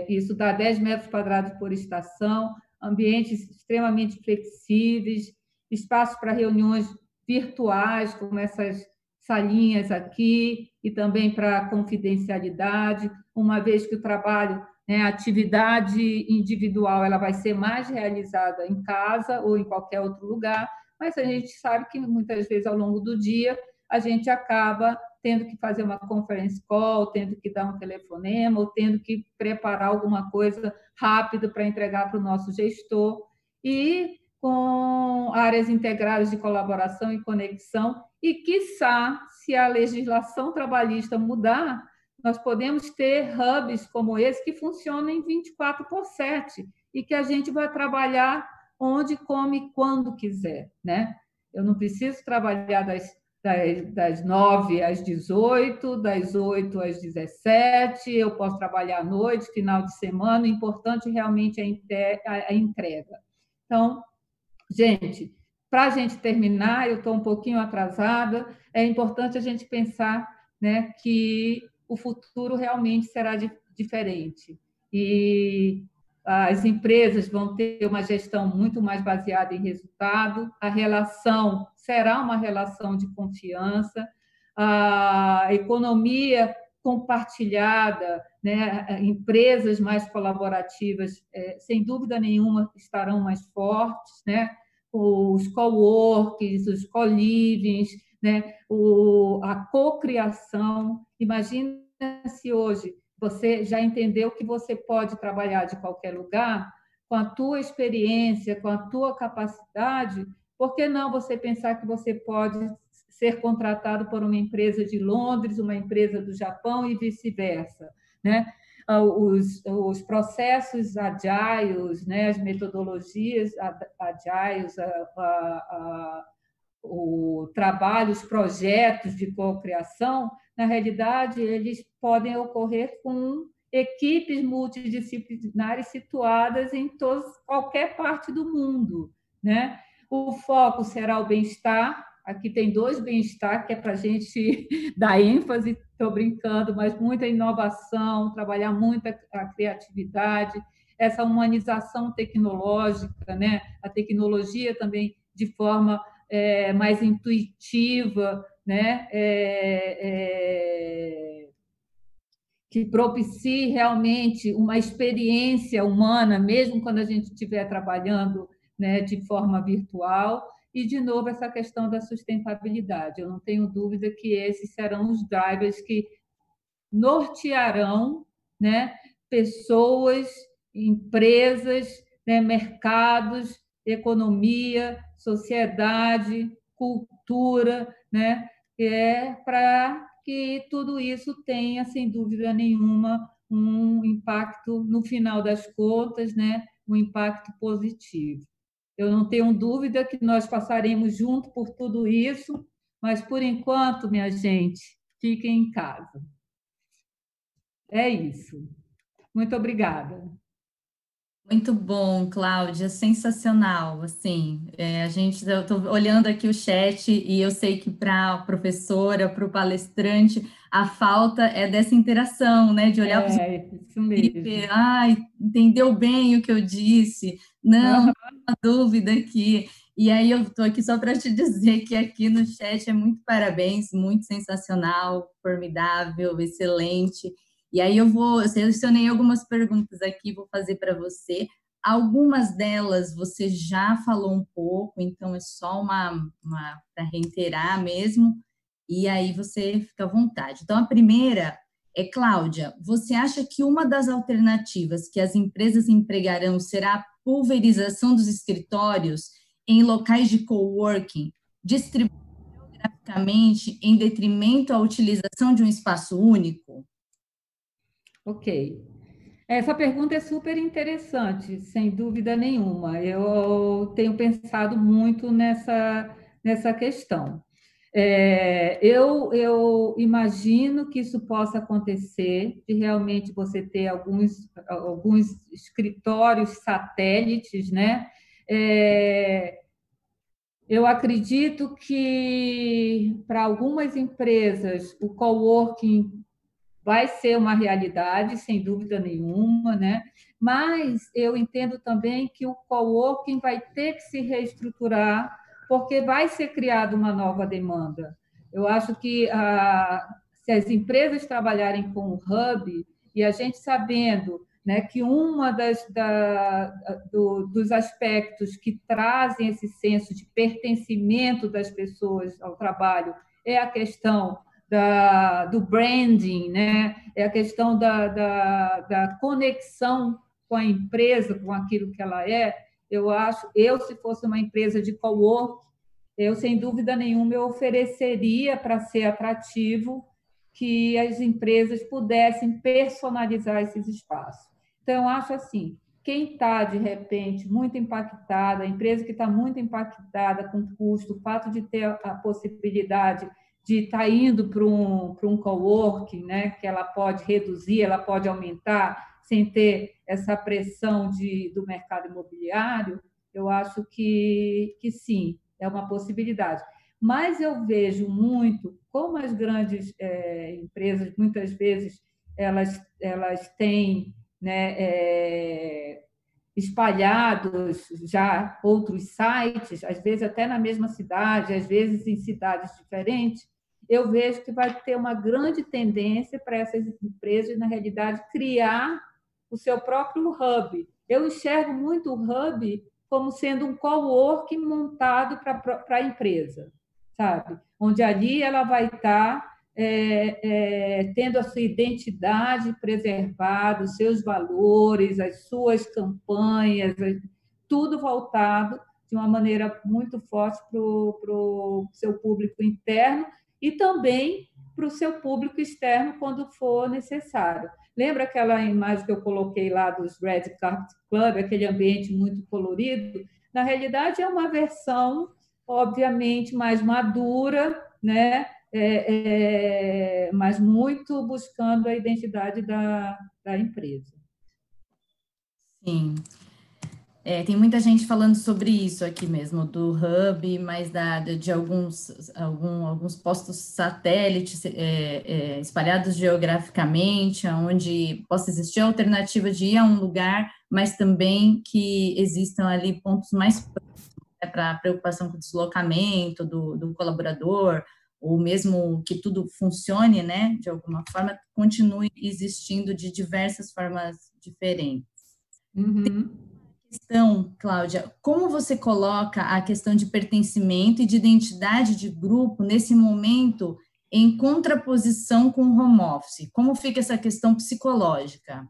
isso dá 10 metros quadrados por estação, ambientes extremamente flexíveis, espaços para reuniões virtuais, como essas salinhas aqui, e também para confidencialidade, uma vez que o trabalho, né, a atividade individual, ela vai ser mais realizada em casa ou em qualquer outro lugar, mas a gente sabe que muitas vezes ao longo do dia a gente acaba tendo que fazer uma conference call, tendo que dar um telefonema, ou tendo que preparar alguma coisa rápido para entregar para o nosso gestor, e com áreas integradas de colaboração e conexão, e, quiçá, se a legislação trabalhista mudar, nós podemos ter hubs como esse que funcionam em 24/7 e que a gente vai trabalhar onde, como e quando quiser, né? Eu não preciso trabalhar das 9 às 18, das 8 às 17, eu posso trabalhar à noite, final de semana, o importante realmente é a entrega. Então, gente, para a gente terminar, eu estou um pouquinho atrasada, é importante a gente pensar, né, que o futuro realmente será diferente. E as empresas vão ter uma gestão muito mais baseada em resultado, a relação será uma relação de confiança, a economia compartilhada, né? Empresas mais colaborativas, sem dúvida nenhuma, estarão mais fortes, né? Os coworks, os co-livings, né? A cocriação. Imagina se hoje você já entendeu que você pode trabalhar de qualquer lugar, com a tua experiência, com a tua capacidade, por que não você pensar que você pode ser contratado por uma empresa de Londres, uma empresa do Japão e vice-versa, né? Os processos agiles, né? As metodologias agiles, o trabalho, os projetos de cocriação, na realidade, eles podem ocorrer com equipes multidisciplinares situadas em qualquer parte do mundo, né? O foco será o bem-estar. Aqui tem 2 bem-estar, que é para a gente dar ênfase, estou brincando, mas muita inovação, trabalhar muito a criatividade, essa humanização tecnológica, né? A tecnologia também de forma mais intuitiva, né? Que propicie realmente uma experiência humana, mesmo quando a gente estiver trabalhando, né, de forma virtual. E, de novo, essa questão da sustentabilidade. Eu não tenho dúvida que esses serão os drivers que nortearão, né, pessoas, empresas, né, mercados, economia, sociedade, cultura, né, para que tudo isso tenha, sem dúvida nenhuma, um impacto, no final das contas, né, um impacto positivo. Eu não tenho dúvida que nós passaremos junto por tudo isso, Mas, por enquanto, minha gente, fiquem em casa. É isso. Muito obrigada. Muito bom, Cláudia, sensacional. Assim, eu estou olhando aqui o chat e eu sei que para a professora, para o palestrante, a falta é dessa interação, né? De olhar para os Isso e ver, mesmo. ai, entendeu bem o que eu disse? Não, não há dúvida aqui. E aí eu estou aqui só para te dizer que aqui no chat é muito parabéns, muito sensacional, formidável, excelente. E aí eu selecionei algumas perguntas aqui, vou fazer para você. Algumas delas você já falou um pouco, então é só uma para reiterar mesmo, e aí você fica à vontade. Então, a primeira Cláudia, você acha que uma das alternativas que as empresas empregarão será a pulverização dos escritórios em locais de coworking, distribuídos geograficamente em detrimento à utilização de um espaço único? Ok. Essa pergunta é super interessante, sem dúvida nenhuma. Eu tenho pensado muito nessa questão. Eu imagino que isso possa acontecer, de realmente você ter alguns escritórios satélites, né? Eu acredito que para algumas empresas o coworking vai ser uma realidade, sem dúvida nenhuma, né? Mas eu entendo também que o coworking vai ter que se reestruturar, porque vai ser criada uma nova demanda. Eu acho que se as empresas trabalharem com o hub, e a gente sabendo, né, que dos aspectos que trazem esse senso de pertencimento das pessoas ao trabalho é a questão do branding, né? É a questão da conexão com a empresa, com aquilo que ela é. Se fosse uma empresa de cowork, eu, sem dúvida nenhuma, eu ofereceria para ser atrativo que as empresas pudessem personalizar esses espaços. Então, eu acho assim, quem está, de repente, muito impactada, a empresa que está muito impactada com o custo, o fato de ter a possibilidade de estar indo para um coworking, né, que ela pode reduzir, ela pode aumentar, sem ter essa pressão do mercado imobiliário, eu acho que sim, é uma possibilidade. Mas eu vejo muito como as grandes empresas, muitas vezes, elas têm, né, espalhados já outros sites, às vezes até na mesma cidade, às vezes em cidades diferentes, eu vejo que vai ter uma grande tendência para essas empresas, na realidade, criar o seu próprio hub. Eu enxergo muito o hub como sendo um coworking montado para a empresa, sabe? Onde ali ela vai estar tendo a sua identidade preservada, os seus valores, as suas campanhas, tudo voltado de uma maneira muito forte para o seu público interno e também para o seu público externo quando for necessário. Lembra aquela imagem que eu coloquei lá dos Red Carpet Club, aquele ambiente muito colorido? Na realidade, é uma versão, obviamente, mais madura, né? Mas muito buscando a identidade da empresa. Sim. Tem muita gente falando sobre isso aqui mesmo, do hub, mas de alguns postos satélites espalhados geograficamente, onde possa existir a alternativa de ir a um lugar, mas também que existam ali pontos mais próximos, né, para preocupação com o deslocamento do colaborador, ou mesmo que tudo funcione, né, de alguma forma, continue existindo de diversas formas diferentes. Uhum. Questão, Cláudia, como você coloca a questão de pertencimento e de identidade de grupo nesse momento em contraposição com o home office? Como fica essa questão psicológica?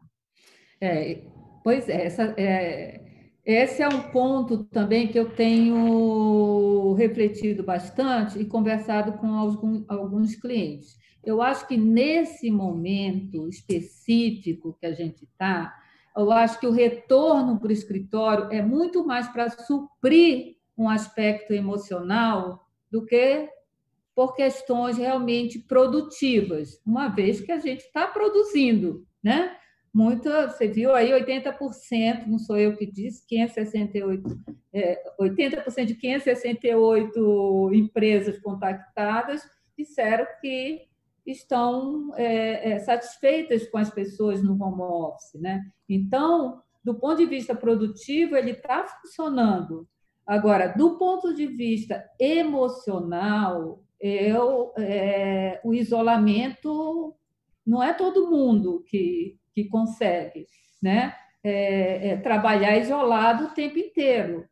Pois é, esse é um ponto também que eu tenho refletido bastante e conversado com alguns clientes. Eu acho que nesse momento específico que a gente está, eu acho que o retorno para o escritório é muito mais para suprir um aspecto emocional do que por questões realmente produtivas, uma vez que a gente está produzindo, né? Você viu aí 80%, não sou eu que disse, 568, 80% de 568 empresas contactadas disseram que estão satisfeitas com as pessoas no home office, né? Então, do ponto de vista produtivo, ele está funcionando. Agora, do ponto de vista emocional, o isolamento não é todo mundo que consegue, né? Trabalhar isolado o tempo inteiro.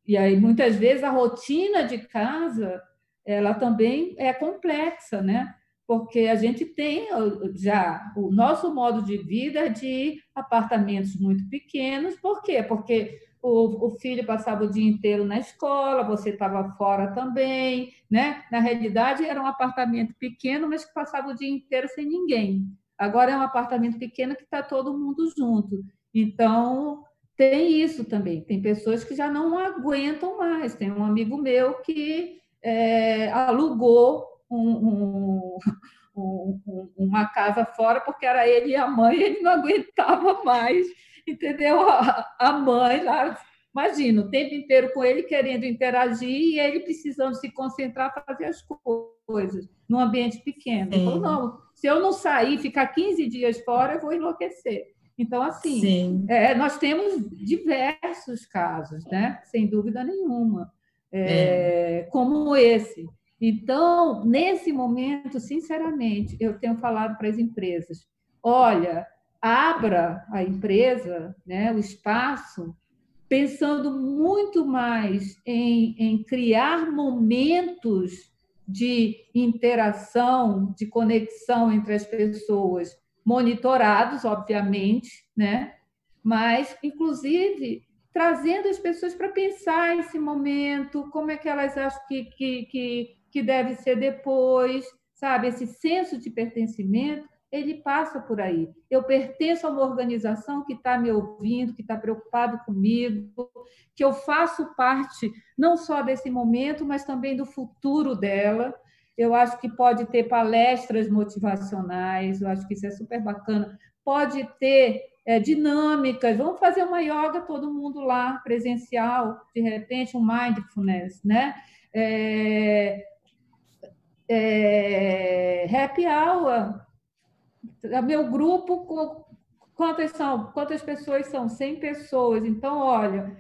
E aí, muitas vezes, a rotina de casa ela também é complexa, né? Porque a gente tem já o nosso modo de vida de apartamentos muito pequenos. Por quê? Porque o filho passava o dia inteiro na escola, você estava fora também, né? Na realidade, era um apartamento pequeno, mas que passava o dia inteiro sem ninguém. Agora é um apartamento pequeno que está todo mundo junto. Então, tem isso também. Tem pessoas que já não aguentam mais. Tem um amigo meu que alugou uma casa fora porque era ele e a mãe, e ele não aguentava mais, entendeu? A mãe lá, imagina, o tempo inteiro com ele querendo interagir e ele precisando se concentrar para fazer as coisas num ambiente pequeno. Ele falou, não, se eu não sair, ficar 15 dias fora, eu vou enlouquecer. Então, assim, nós temos diversos casos, né? Sem dúvida nenhuma, como esse. Então, nesse momento, sinceramente, eu tenho falado para as empresas, olha, abra a empresa, né, o espaço, pensando muito mais em criar momentos de interação, de conexão entre as pessoas, monitorados, obviamente, né? Mas, inclusive, trazendo as pessoas para pensar esse momento, como é que elas acham que deve ser depois, sabe? Esse senso de pertencimento, ele passa por aí. Eu pertenço a uma organização que está me ouvindo, que está preocupado comigo, que eu faço parte não só desse momento, mas também do futuro dela. Eu acho que pode ter palestras motivacionais, eu acho que isso é super bacana. Pode ter dinâmicas, vamos fazer uma yoga todo mundo lá, presencial, de repente um mindfulness, né? Happy hour. Meu grupo, quantas são? Quantas pessoas são? 100 pessoas. Então, olha,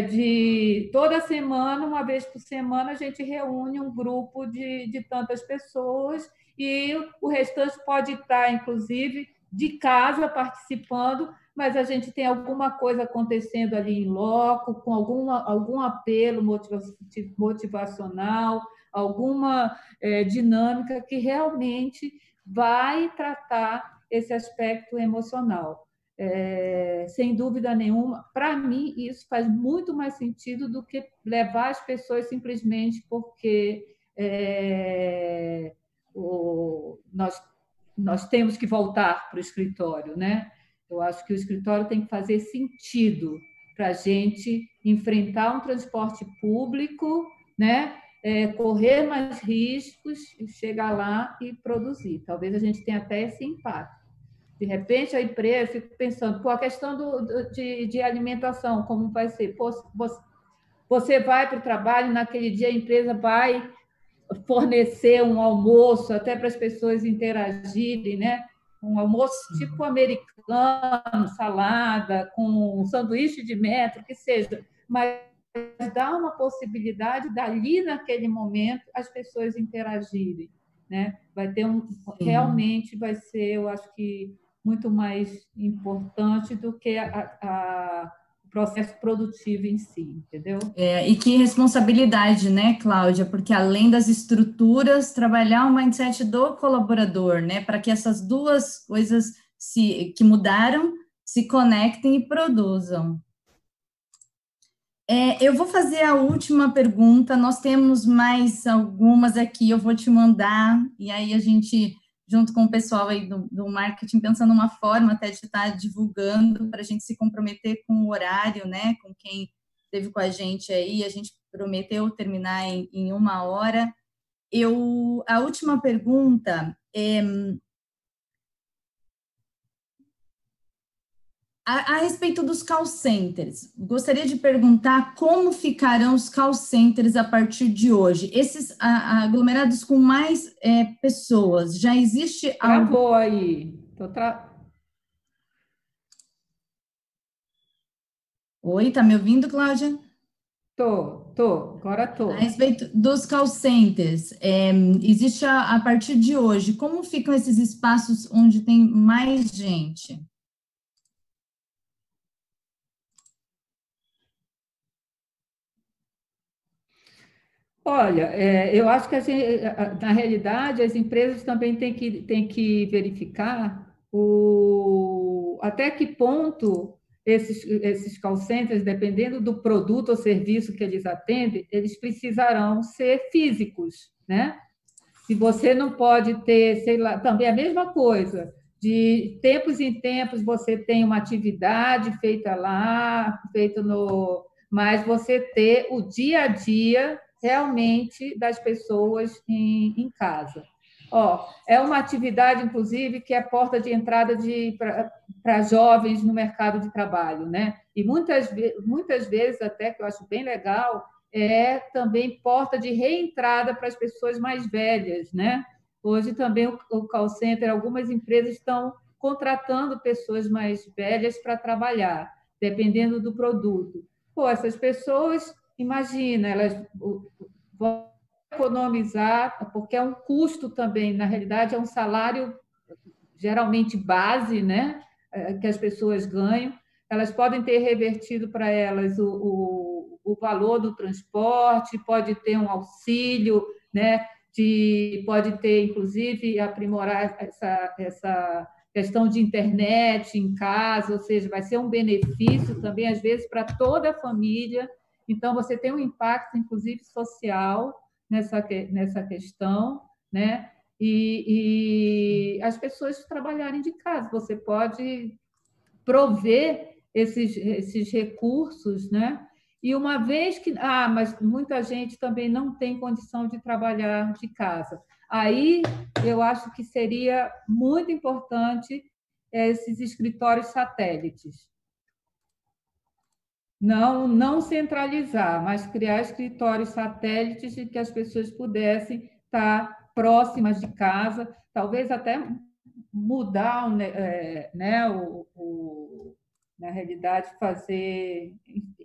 de toda semana, uma vez por semana, a gente reúne um grupo de tantas pessoas e o restante pode estar, inclusive, de casa participando, mas a gente tem alguma coisa acontecendo ali em loco, com algum apelo motivacional, alguma dinâmica que realmente vai tratar esse aspecto emocional. Sem dúvida nenhuma, para mim, isso faz muito mais sentido do que levar as pessoas simplesmente porque nós temos que voltar para o escritório, né? Eu acho que o escritório tem que fazer sentido para a gente enfrentar um transporte público, né? Correr mais riscos, chegar lá e produzir. Talvez a gente tenha até esse impacto. De repente, a empresa, eu fico pensando, a questão de alimentação, como vai ser? Pô, você vai para o trabalho, naquele dia a empresa vai fornecer um almoço até para as pessoas interagirem, né? Um almoço tipo americano, salada, com um sanduíche de metro, que seja, mas dá uma possibilidade dali naquele momento as pessoas interagirem, né? Vai ter realmente vai ser, eu acho que muito mais importante do que o processo produtivo em si, entendeu? E que responsabilidade, né, Cláudia? Porque além das estruturas, trabalhar o mindset do colaborador, né, para que essas duas coisas que mudaram se conectem e produzam. Eu vou fazer a última pergunta, nós temos mais algumas aqui, eu vou te mandar, e aí a gente, junto com o pessoal aí do marketing, pensando numa forma até de estar divulgando, para a gente se comprometer com o horário, né, com quem esteve com a gente aí, a gente prometeu terminar em 1 hora. A última pergunta é a respeito dos call centers. Gostaria de perguntar como ficarão os call centers a partir de hoje. Esses aglomerados com mais pessoas, já existe algo? Travou aí. Oi, tá me ouvindo, Cláudia? Agora A tô. respeito dos call centers, existe a partir de hoje, como ficam esses espaços onde tem mais gente? Olha, eu acho que na realidade as empresas também têm que verificar até que ponto esses call centers, dependendo do produto ou serviço que eles atendem, eles precisarão ser físicos, né? Se você não pode ter, sei lá, também a mesma coisa, de tempos em tempos você tem uma atividade feita lá, feita no. Mas você ter o dia a dia realmente das pessoas em casa. Ó, é uma atividade, inclusive, que é porta de entrada para jovens no mercado de trabalho, né? E muitas vezes, até que eu acho bem legal, é também porta de reentrada para as pessoas mais velhas, né? Hoje também o call center, algumas empresas estão contratando pessoas mais velhas para trabalhar, dependendo do produto. Pô, essas pessoas, imagina, elas vão economizar, porque é um custo também, na realidade, é um salário geralmente base, né? Que as pessoas ganham, elas podem ter revertido para elas o valor do transporte, pode ter um auxílio, né? Pode ter, inclusive, aprimorar essa questão de internet em casa, ou seja, vai ser um benefício também, às vezes, para toda a família. Então, você tem um impacto, inclusive, social nessa questão, né? E as pessoas trabalharem de casa. Você pode prover esses recursos, né? E uma vez que. Mas muita gente também não tem condição de trabalhar de casa. Aí eu acho que seria muito importante esses escritórios satélites. Não centralizar, mas criar escritórios satélites de que as pessoas pudessem estar próximas de casa, talvez até mudar, né, na realidade, fazer.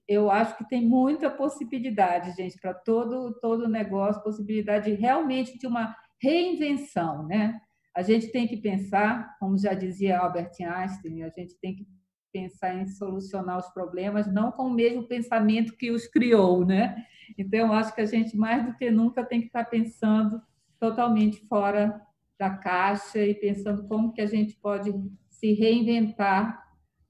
Eu acho que tem muita possibilidade, gente, para todo negócio, possibilidade realmente de uma reinvenção, né? A gente tem que pensar, como já dizia Albert Einstein, a gente tem que pensar em solucionar os problemas, não com o mesmo pensamento que os criou, né? Então, eu acho que a gente, mais do que nunca, tem que estar pensando totalmente fora da caixa e pensando como que a gente pode se reinventar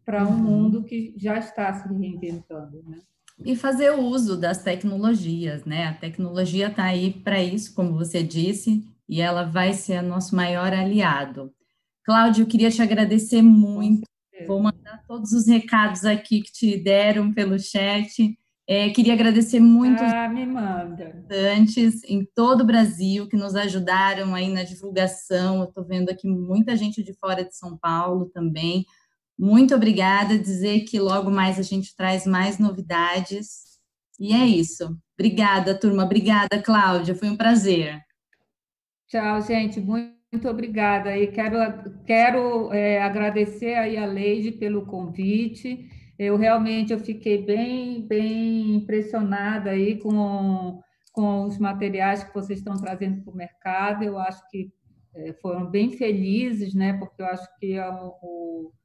para um mundo que já está se reinventando, né? E fazer o uso das tecnologias, né? A tecnologia está aí para isso, como você disse, e ela vai ser nosso maior aliado. Cláudio, eu queria te agradecer muito. Vou mandar todos os recados aqui que te deram pelo chat. Queria agradecer muito os Me manda. representantes em todo o Brasil que nos ajudaram aí na divulgação. Eu estou vendo aqui muita gente de fora de São Paulo também. Muito obrigada, dizer que logo mais a gente traz mais novidades. E é isso. Obrigada, turma. Obrigada, Cláudia. Foi um prazer. Tchau, gente. Muito obrigada. E quero agradecer aí a Leide pelo convite. Eu fiquei bem impressionada aí com os materiais que vocês estão trazendo para o mercado. Eu acho que foram bem felizes, né? Porque eu acho que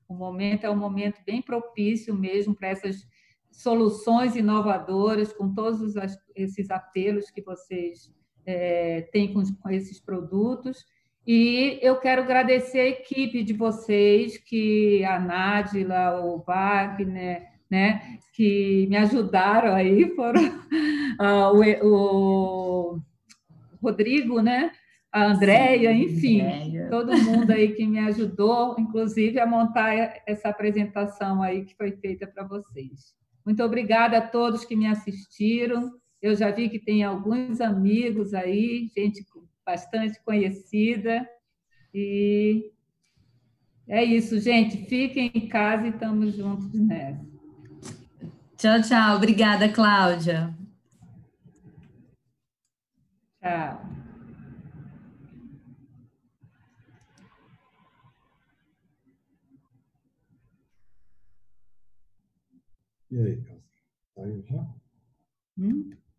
o momento é um momento bem propício mesmo para essas soluções inovadoras, com todos esses apelos que vocês têm com esses produtos. E eu quero agradecer a equipe de vocês, que a Nádila, o Wagner, né, que me ajudaram aí, foram o Rodrigo, né, a Andréia, enfim, todo mundo aí que me ajudou, inclusive a montar essa apresentação aí que foi feita para vocês. Muito obrigada a todos que me assistiram. Eu já vi que tem alguns amigos aí, gente bastante conhecida. E é isso, gente. Fiquem em casa e estamos juntos nessa. Tchau, tchau. Obrigada, Cláudia. Tchau. E aí, Cássio? Tá aí já?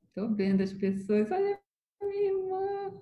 Estou vendo as pessoas. Olha, minha irmã.